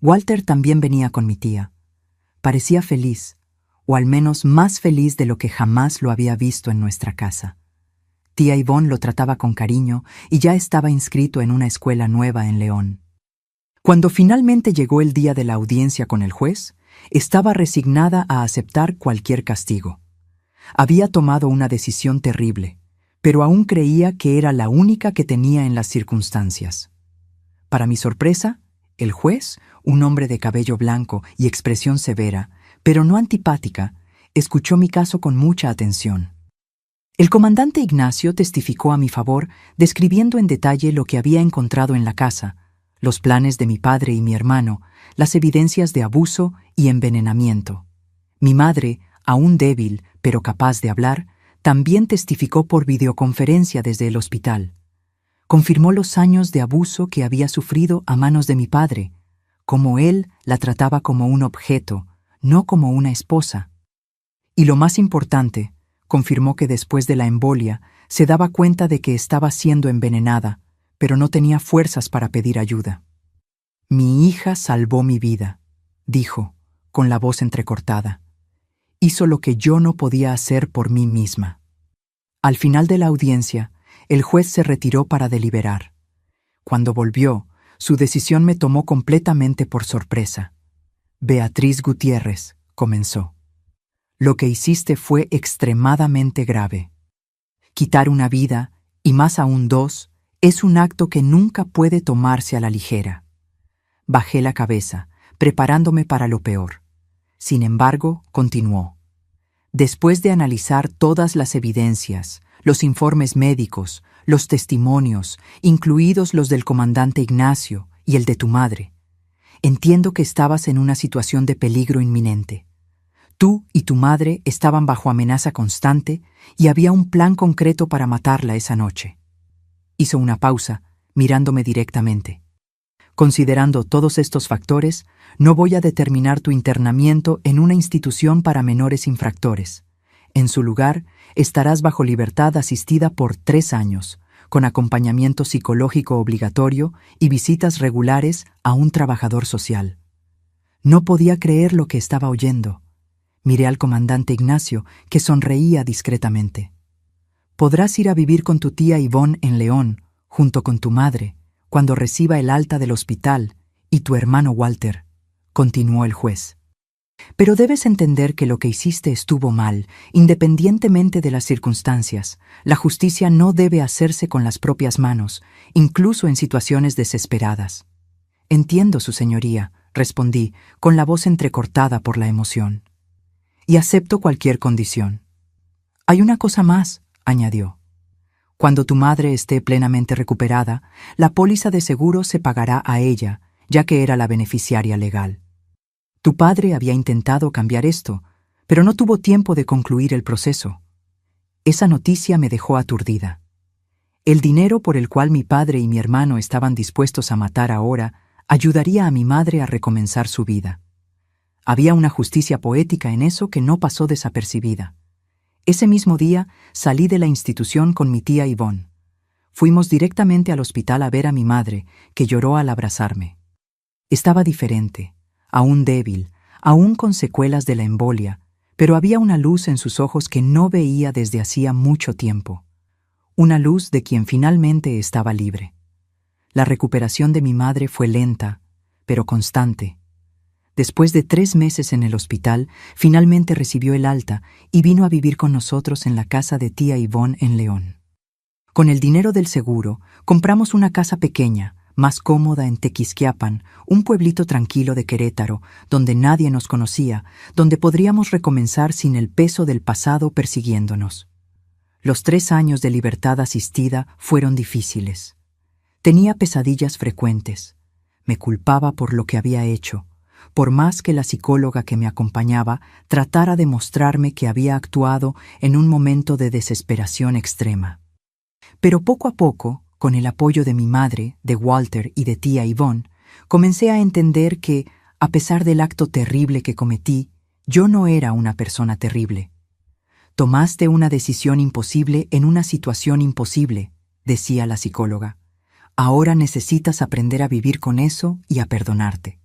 Walter también venía con mi tía. Parecía feliz, o al menos más feliz de lo que jamás lo había visto en nuestra casa. Tía Ivonne lo trataba con cariño y ya estaba inscrito en una escuela nueva en León. Cuando finalmente llegó el día de la audiencia con el juez, estaba resignada a aceptar cualquier castigo. Había tomado una decisión terrible, pero aún creía que era la única que tenía en las circunstancias. Para mi sorpresa, el juez, un hombre de cabello blanco y expresión severa, pero no antipática, escuchó mi caso con mucha atención. El comandante Ignacio testificó a mi favor, describiendo en detalle lo que había encontrado en la casa, los planes de mi padre y mi hermano, las evidencias de abuso y envenenamiento. Mi madre, aún débil, pero capaz de hablar, también testificó por videoconferencia desde el hospital. Confirmó los años de abuso que había sufrido a manos de mi padre, cómo él la trataba como un objeto, no como una esposa. Y lo más importante, confirmó que después de la embolia se daba cuenta de que estaba siendo envenenada, pero no tenía fuerzas para pedir ayuda. Mi hija salvó mi vida, dijo, con la voz entrecortada. Hizo lo que yo no podía hacer por mí misma. Al final de la audiencia, el juez se retiró para deliberar. Cuando volvió, su decisión me tomó completamente por sorpresa. Beatriz Gutiérrez, comenzó. Lo que hiciste fue extremadamente grave. Quitar una vida, y más aún dos, es un acto que nunca puede tomarse a la ligera. Bajé la cabeza, preparándome para lo peor. Sin embargo, continuó. Después de analizar todas las evidencias, los informes médicos, los testimonios, incluidos los del comandante Ignacio y el de tu madre, entiendo que estabas en una situación de peligro inminente. Tú y tu madre estaban bajo amenaza constante y había un plan concreto para matarla esa noche. Hizo una pausa, mirándome directamente. Considerando todos estos factores, no voy a determinar tu internamiento en una institución para menores infractores. En su lugar, estarás bajo libertad asistida por 3 años, con acompañamiento psicológico obligatorio y visitas regulares a un trabajador social. No podía creer lo que estaba oyendo. Miré al comandante Ignacio, que sonreía discretamente. Podrás ir a vivir con tu tía Ivonne en León, junto con tu madre, cuando reciba el alta del hospital, y tu hermano Walter, continuó el juez. Pero debes entender que lo que hiciste estuvo mal, independientemente de las circunstancias. La justicia no debe hacerse con las propias manos, incluso en situaciones desesperadas. Entiendo, su señoría, respondí, con la voz entrecortada por la emoción. Y acepto cualquier condición. Hay una cosa más, añadió. Cuando tu madre esté plenamente recuperada, la póliza de seguro se pagará a ella, ya que era la beneficiaria legal. Tu padre había intentado cambiar esto, pero no tuvo tiempo de concluir el proceso. Esa noticia me dejó aturdida. El dinero por el cual mi padre y mi hermano estaban dispuestos a matar ahora ayudaría a mi madre a recomenzar su vida. Había una justicia poética en eso que no pasó desapercibida. Ese mismo día salí de la institución con mi tía Ivonne. Fuimos directamente al hospital a ver a mi madre, que lloró al abrazarme. Estaba diferente, aún débil, aún con secuelas de la embolia, pero había una luz en sus ojos que no veía desde hacía mucho tiempo. Una luz de quien finalmente estaba libre. La recuperación de mi madre fue lenta, pero constante. Después de 3 meses en el hospital, finalmente recibió el alta y vino a vivir con nosotros en la casa de tía Ivonne en León. Con el dinero del seguro, compramos una casa pequeña, más cómoda en Tequisquiapan, un pueblito tranquilo de Querétaro, donde nadie nos conocía, donde podríamos recomenzar sin el peso del pasado persiguiéndonos. Los 3 años de libertad asistida fueron difíciles. Tenía pesadillas frecuentes. Me culpaba por lo que había hecho, por más que la psicóloga que me acompañaba tratara de mostrarme que había actuado en un momento de desesperación extrema. Pero poco a poco, con el apoyo de mi madre, de Walter y de tía Ivonne, comencé a entender que, a pesar del acto terrible que cometí, yo no era una persona terrible. Tomaste una decisión imposible en una situación imposible, decía la psicóloga. Ahora necesitas aprender a vivir con eso y a perdonarte.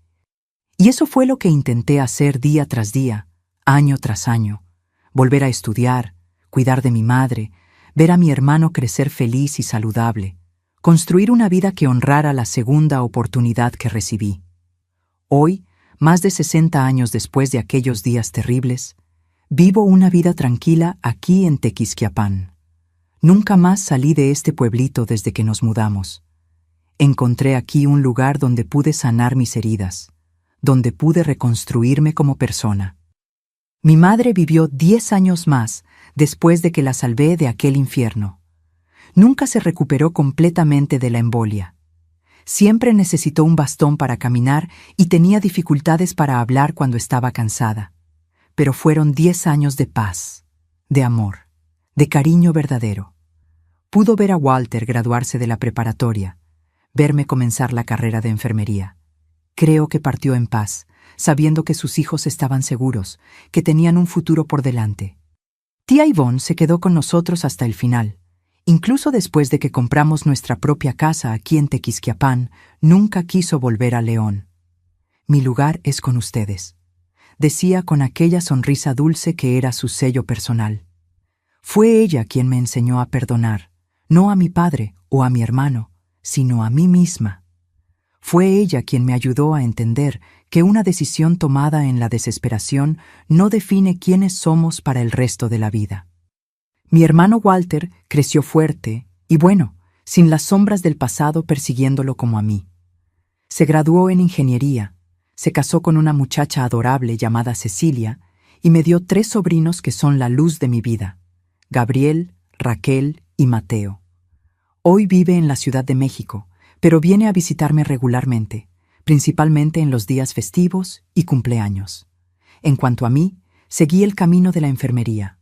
Y eso fue lo que intenté hacer día tras día, año tras año. Volver a estudiar, cuidar de mi madre, ver a mi hermano crecer feliz y saludable, construir una vida que honrara la segunda oportunidad que recibí. Hoy, más de 60 años después de aquellos días terribles, vivo una vida tranquila aquí en Tequisquiapan. Nunca más salí de este pueblito desde que nos mudamos. Encontré aquí un lugar donde pude sanar mis heridas, donde pude reconstruirme como persona. Mi madre vivió 10 años más después de que la salvé de aquel infierno. Nunca se recuperó completamente de la embolia. Siempre necesitó un bastón para caminar y tenía dificultades para hablar cuando estaba cansada. Pero fueron 10 años de paz, de amor, de cariño verdadero. Pudo ver a Walter graduarse de la preparatoria, verme comenzar la carrera de enfermería. Creo que partió en paz, sabiendo que sus hijos estaban seguros, que tenían un futuro por delante. Tía Ivonne se quedó con nosotros hasta el final. Incluso después de que compramos nuestra propia casa aquí en Tequisquiapan, nunca quiso volver a León. Mi lugar es con ustedes, decía con aquella sonrisa dulce que era su sello personal. Fue ella quien me enseñó a perdonar, no a mi padre o a mi hermano, sino a mí misma. Fue ella quien me ayudó a entender que una decisión tomada en la desesperación no define quiénes somos para el resto de la vida. Mi hermano Walter creció fuerte y bueno, sin las sombras del pasado persiguiéndolo como a mí. Se graduó en ingeniería, se casó con una muchacha adorable llamada Cecilia y me dio 3 sobrinos que son la luz de mi vida: Gabriel, Raquel y Mateo. Hoy vive en la Ciudad de México, pero viene a visitarme regularmente, principalmente en los días festivos y cumpleaños. En cuanto a mí, seguí el camino de la enfermería.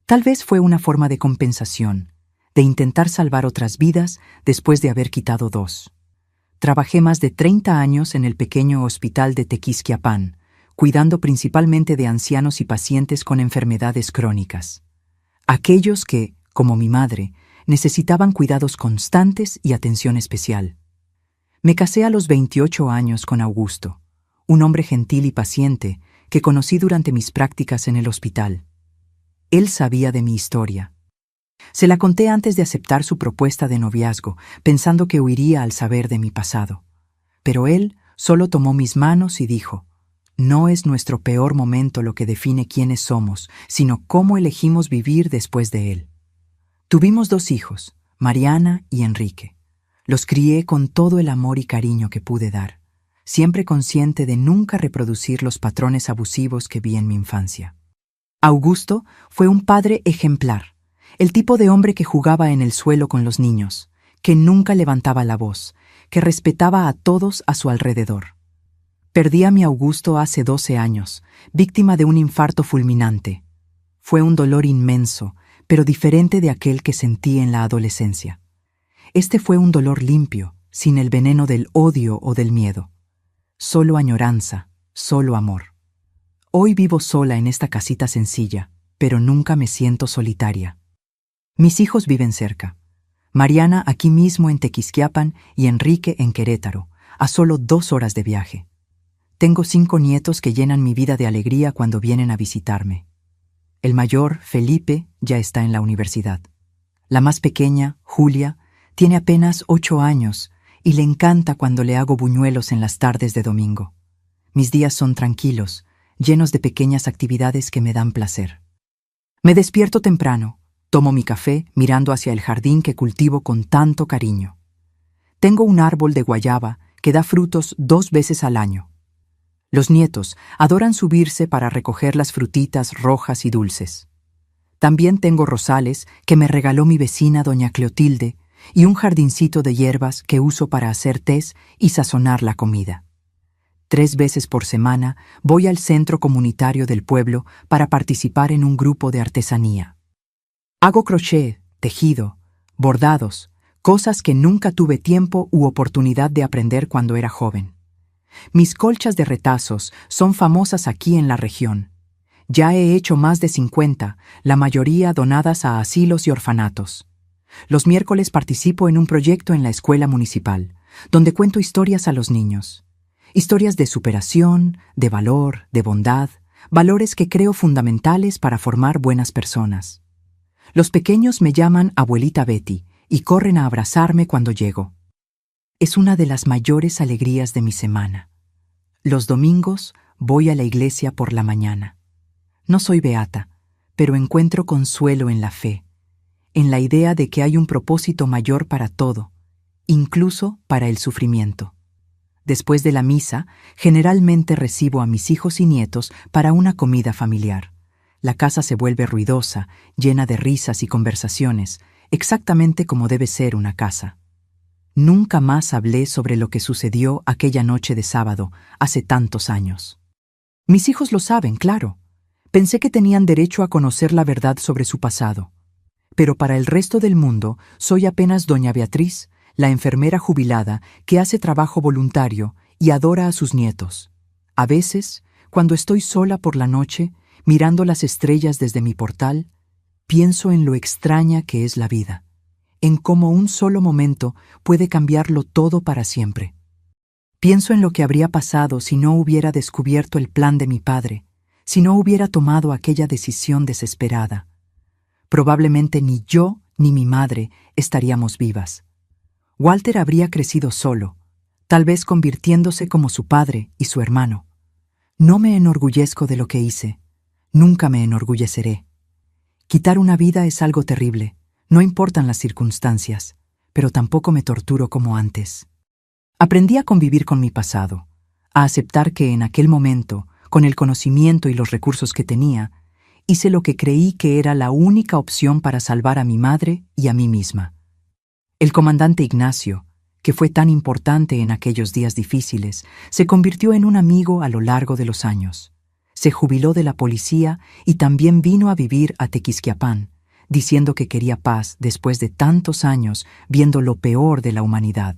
Tal vez fue una forma de compensación, de intentar salvar otras vidas después de haber quitado 2. Trabajé más de 30 años en el pequeño hospital de Tequisquiapan, cuidando principalmente de ancianos y pacientes con enfermedades crónicas. Aquellos que, como mi madre, necesitaban cuidados constantes y atención especial. Me casé a los 28 años con Augusto, un hombre gentil y paciente que conocí durante mis prácticas en el hospital. Él sabía de mi historia. Se la conté antes de aceptar su propuesta de noviazgo, pensando que huiría al saber de mi pasado. Pero él solo tomó mis manos y dijo: no es nuestro peor momento lo que define quiénes somos, sino cómo elegimos vivir después de él. Tuvimos 2 hijos, Mariana y Enrique. Los crié con todo el amor y cariño que pude dar, siempre consciente de nunca reproducir los patrones abusivos que vi en mi infancia. Augusto fue un padre ejemplar, el tipo de hombre que jugaba en el suelo con los niños, que nunca levantaba la voz, que respetaba a todos a su alrededor. Perdí a mi Augusto hace 12 años, víctima de un infarto fulminante. Fue un dolor inmenso, pero diferente de aquel que sentí en la adolescencia. Este fue un dolor limpio, sin el veneno del odio o del miedo. Solo añoranza, solo amor. Hoy vivo sola en esta casita sencilla, pero nunca me siento solitaria. Mis hijos viven cerca. Mariana aquí mismo en Tequisquiapan y Enrique en Querétaro, a solo 2 horas de viaje. Tengo 5 nietos que llenan mi vida de alegría cuando vienen a visitarme. El mayor, Felipe, ya está en la universidad. La más pequeña, Julia, tiene apenas 8 años y le encanta cuando le hago buñuelos en las tardes de domingo. Mis días son tranquilos, llenos de pequeñas actividades que me dan placer. Me despierto temprano, tomo mi café mirando hacia el jardín que cultivo con tanto cariño. Tengo un árbol de guayaba que da frutos 2 veces al año. Los nietos adoran subirse para recoger las frutitas rojas y dulces. También tengo rosales que me regaló mi vecina doña Clotilde y un jardincito de hierbas que uso para hacer tés y sazonar la comida. 3 veces por semana voy al centro comunitario del pueblo para participar en un grupo de artesanía. Hago crochet, tejido, bordados, cosas que nunca tuve tiempo u oportunidad de aprender cuando era joven. Mis colchas de retazos son famosas aquí en la región. Ya he hecho más de 50, la mayoría donadas a asilos y orfanatos. Los miércoles participo en un proyecto en la escuela municipal, donde cuento historias a los niños. Historias de superación, de valor, de bondad, valores que creo fundamentales para formar buenas personas. Los pequeños me llaman abuelita Betty y corren a abrazarme cuando llego. Es una de las mayores alegrías de mi semana. Los domingos voy a la iglesia por la mañana. No soy beata, pero encuentro consuelo en la fe, en la idea de que hay un propósito mayor para todo, incluso para el sufrimiento. Después de la misa, generalmente recibo a mis hijos y nietos para una comida familiar. La casa se vuelve ruidosa, llena de risas y conversaciones, exactamente como debe ser una casa. Nunca más hablé sobre lo que sucedió aquella noche de sábado, hace tantos años. Mis hijos lo saben, claro. Pensé que tenían derecho a conocer la verdad sobre su pasado. Pero para el resto del mundo, soy apenas doña Beatriz, la enfermera jubilada que hace trabajo voluntario y adora a sus nietos. A veces, cuando estoy sola por la noche, mirando las estrellas desde mi portal, pienso en lo extraña que es la vida, en cómo un solo momento puede cambiarlo todo para siempre. Pienso en lo que habría pasado si no hubiera descubierto el plan de mi padre, si no hubiera tomado aquella decisión desesperada. Probablemente ni yo ni mi madre estaríamos vivas. Walter habría crecido solo, tal vez convirtiéndose como su padre y su hermano. No me enorgullezco de lo que hice. Nunca me enorgulleceré. Quitar una vida es algo terrible, no importan las circunstancias, pero tampoco me torturo como antes. Aprendí a convivir con mi pasado, a aceptar que en aquel momento, con el conocimiento y los recursos que tenía, hice lo que creí que era la única opción para salvar a mi madre y a mí misma. El comandante Ignacio, que fue tan importante en aquellos días difíciles, se convirtió en un amigo a lo largo de los años. Se jubiló de la policía y también vino a vivir a Tequisquiapan, diciendo que quería paz después de tantos años viendo lo peor de la humanidad.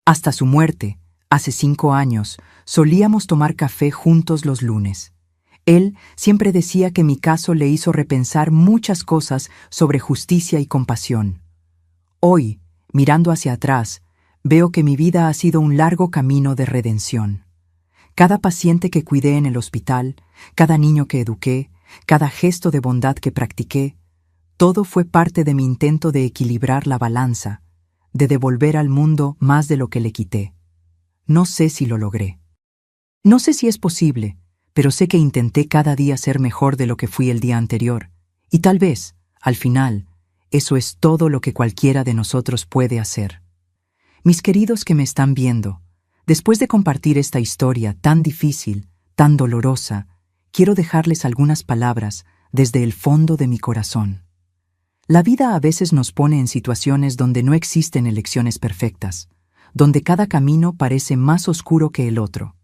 Hasta su muerte, hace 5 años, solíamos tomar café juntos los lunes. Él siempre decía que mi caso le hizo repensar muchas cosas sobre justicia y compasión. Hoy, mirando hacia atrás, veo que mi vida ha sido un largo camino de redención. Cada paciente que cuidé en el hospital, cada niño que eduqué, cada gesto de bondad que practiqué, todo fue parte de mi intento de equilibrar la balanza, de devolver al mundo más de lo que le quité. No sé si lo logré. No sé si es posible, pero sé que intenté cada día ser mejor de lo que fui el día anterior, y tal vez, al final, eso es todo lo que cualquiera de nosotros puede hacer. Mis queridos que me están viendo, después de compartir esta historia tan difícil, tan dolorosa, quiero dejarles algunas palabras desde el fondo de mi corazón. La vida a veces nos pone en situaciones donde no existen elecciones perfectas, donde cada camino parece más oscuro que el otro.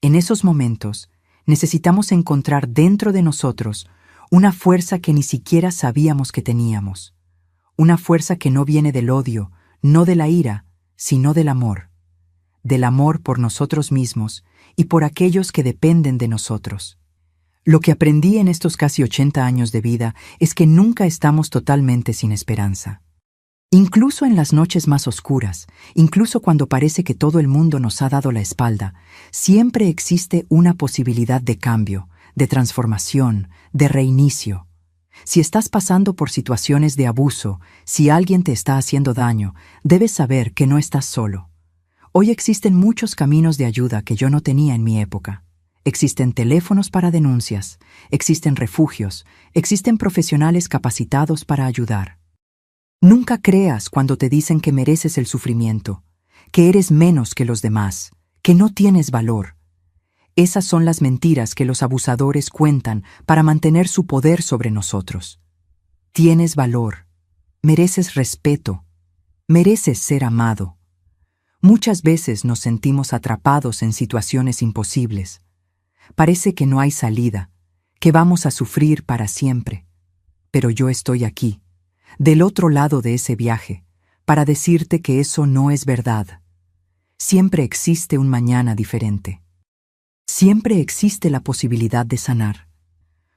En esos momentos, necesitamos encontrar dentro de nosotros una fuerza que ni siquiera sabíamos que teníamos. Una fuerza que no viene del odio, no de la ira, sino del amor. Del amor por nosotros mismos y por aquellos que dependen de nosotros. Lo que aprendí en estos casi 80 años de vida es que nunca estamos totalmente sin esperanza. Incluso en las noches más oscuras, incluso cuando parece que todo el mundo nos ha dado la espalda, siempre existe una posibilidad de cambio, de transformación, de reinicio. Si estás pasando por situaciones de abuso, si alguien te está haciendo daño, debes saber que no estás solo. Hoy existen muchos caminos de ayuda que yo no tenía en mi época. Existen teléfonos para denuncias, existen refugios, existen profesionales capacitados para ayudar. Nunca creas cuando te dicen que mereces el sufrimiento, que eres menos que los demás, que no tienes valor. Esas son las mentiras que los abusadores cuentan para mantener su poder sobre nosotros. Tienes valor, mereces respeto, mereces ser amado. Muchas veces nos sentimos atrapados en situaciones imposibles. Parece que no hay salida, que vamos a sufrir para siempre. Pero yo estoy aquí, del otro lado de ese viaje, para decirte que eso no es verdad. Siempre existe un mañana diferente. Siempre existe la posibilidad de sanar.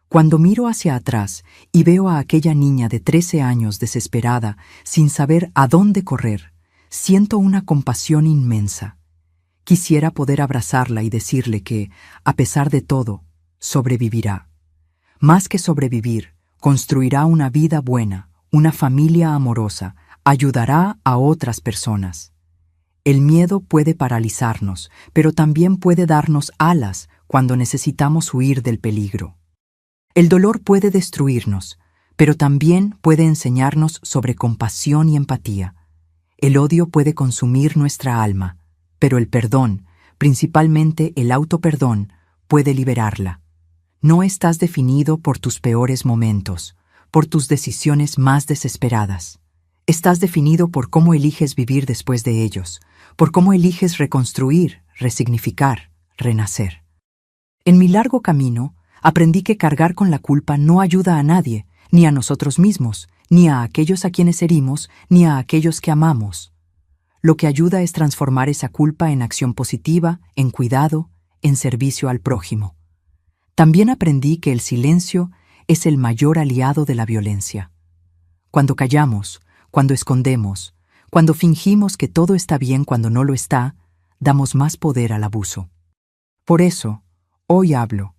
Cuando miro hacia atrás y veo a aquella niña de 13 años desesperada, sin saber a dónde correr, siento una compasión inmensa. Quisiera poder abrazarla y decirle que, a pesar de todo, sobrevivirá. Más que sobrevivir, construirá una vida buena, una familia amorosa, ayudará a otras personas. El miedo puede paralizarnos, pero también puede darnos alas cuando necesitamos huir del peligro. El dolor puede destruirnos, pero también puede enseñarnos sobre compasión y empatía. El odio puede consumir nuestra alma, pero el perdón, principalmente el autoperdón, puede liberarla. No estás definido por tus peores momentos, por tus decisiones más desesperadas. Estás definido por cómo eliges vivir después de ellos, por cómo eliges reconstruir, resignificar, renacer. En mi largo camino, aprendí que cargar con la culpa no ayuda a nadie, ni a nosotros mismos, ni a aquellos a quienes herimos, ni a aquellos que amamos. Lo que ayuda es transformar esa culpa en acción positiva, en cuidado, en servicio al prójimo. También aprendí que el silencio es el mayor aliado de la violencia. Cuando callamos, cuando escondemos, cuando fingimos que todo está bien cuando no lo está, damos más poder al abuso. Por eso, hoy hablo.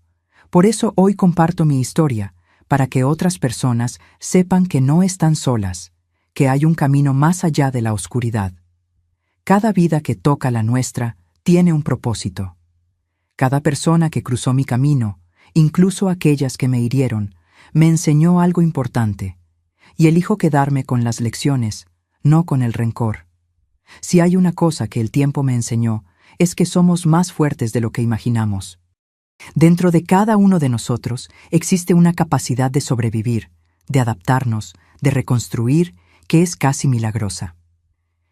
Por eso hoy comparto mi historia, para que otras personas sepan que no están solas, que hay un camino más allá de la oscuridad. Cada vida que toca la nuestra tiene un propósito. Cada persona que cruzó mi camino, incluso aquellas que me hirieron, me enseñó algo importante, y elijo quedarme con las lecciones, no con el rencor. Si hay una cosa que el tiempo me enseñó, es que somos más fuertes de lo que imaginamos. Dentro de cada uno de nosotros existe una capacidad de sobrevivir, de adaptarnos, de reconstruir, que es casi milagrosa.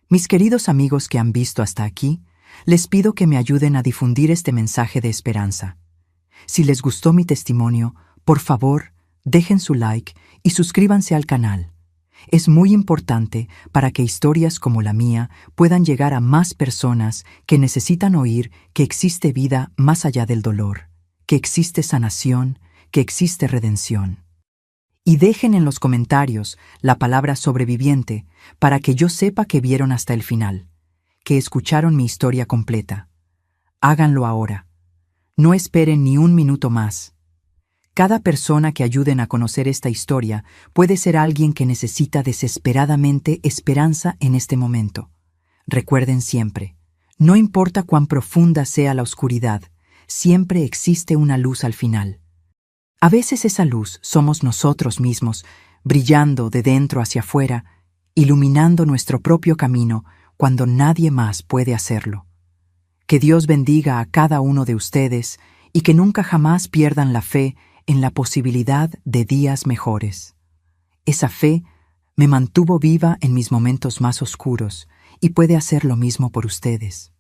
Mis queridos amigos que han visto hasta aquí, les pido que me ayuden a difundir este mensaje de esperanza. Si les gustó mi testimonio, por favor, dejen su like y suscríbanse al canal. Es muy importante para que historias como la mía puedan llegar a más personas que necesitan oír que existe vida más allá del dolor, que existe sanación, que existe redención. Y dejen en los comentarios la palabra sobreviviente para que yo sepa que vieron hasta el final, que escucharon mi historia completa. Háganlo ahora. No esperen ni un minuto más. Cada persona que ayuden a conocer esta historia puede ser alguien que necesita desesperadamente esperanza en este momento. Recuerden siempre, no importa cuán profunda sea la oscuridad, siempre existe una luz al final. A veces esa luz somos nosotros mismos, brillando de dentro hacia afuera, iluminando nuestro propio camino cuando nadie más puede hacerlo. Que Dios bendiga a cada uno de ustedes y que nunca jamás pierdan la fe en la posibilidad de días mejores. Esa fe me mantuvo viva en mis momentos más oscuros y puede hacer lo mismo por ustedes.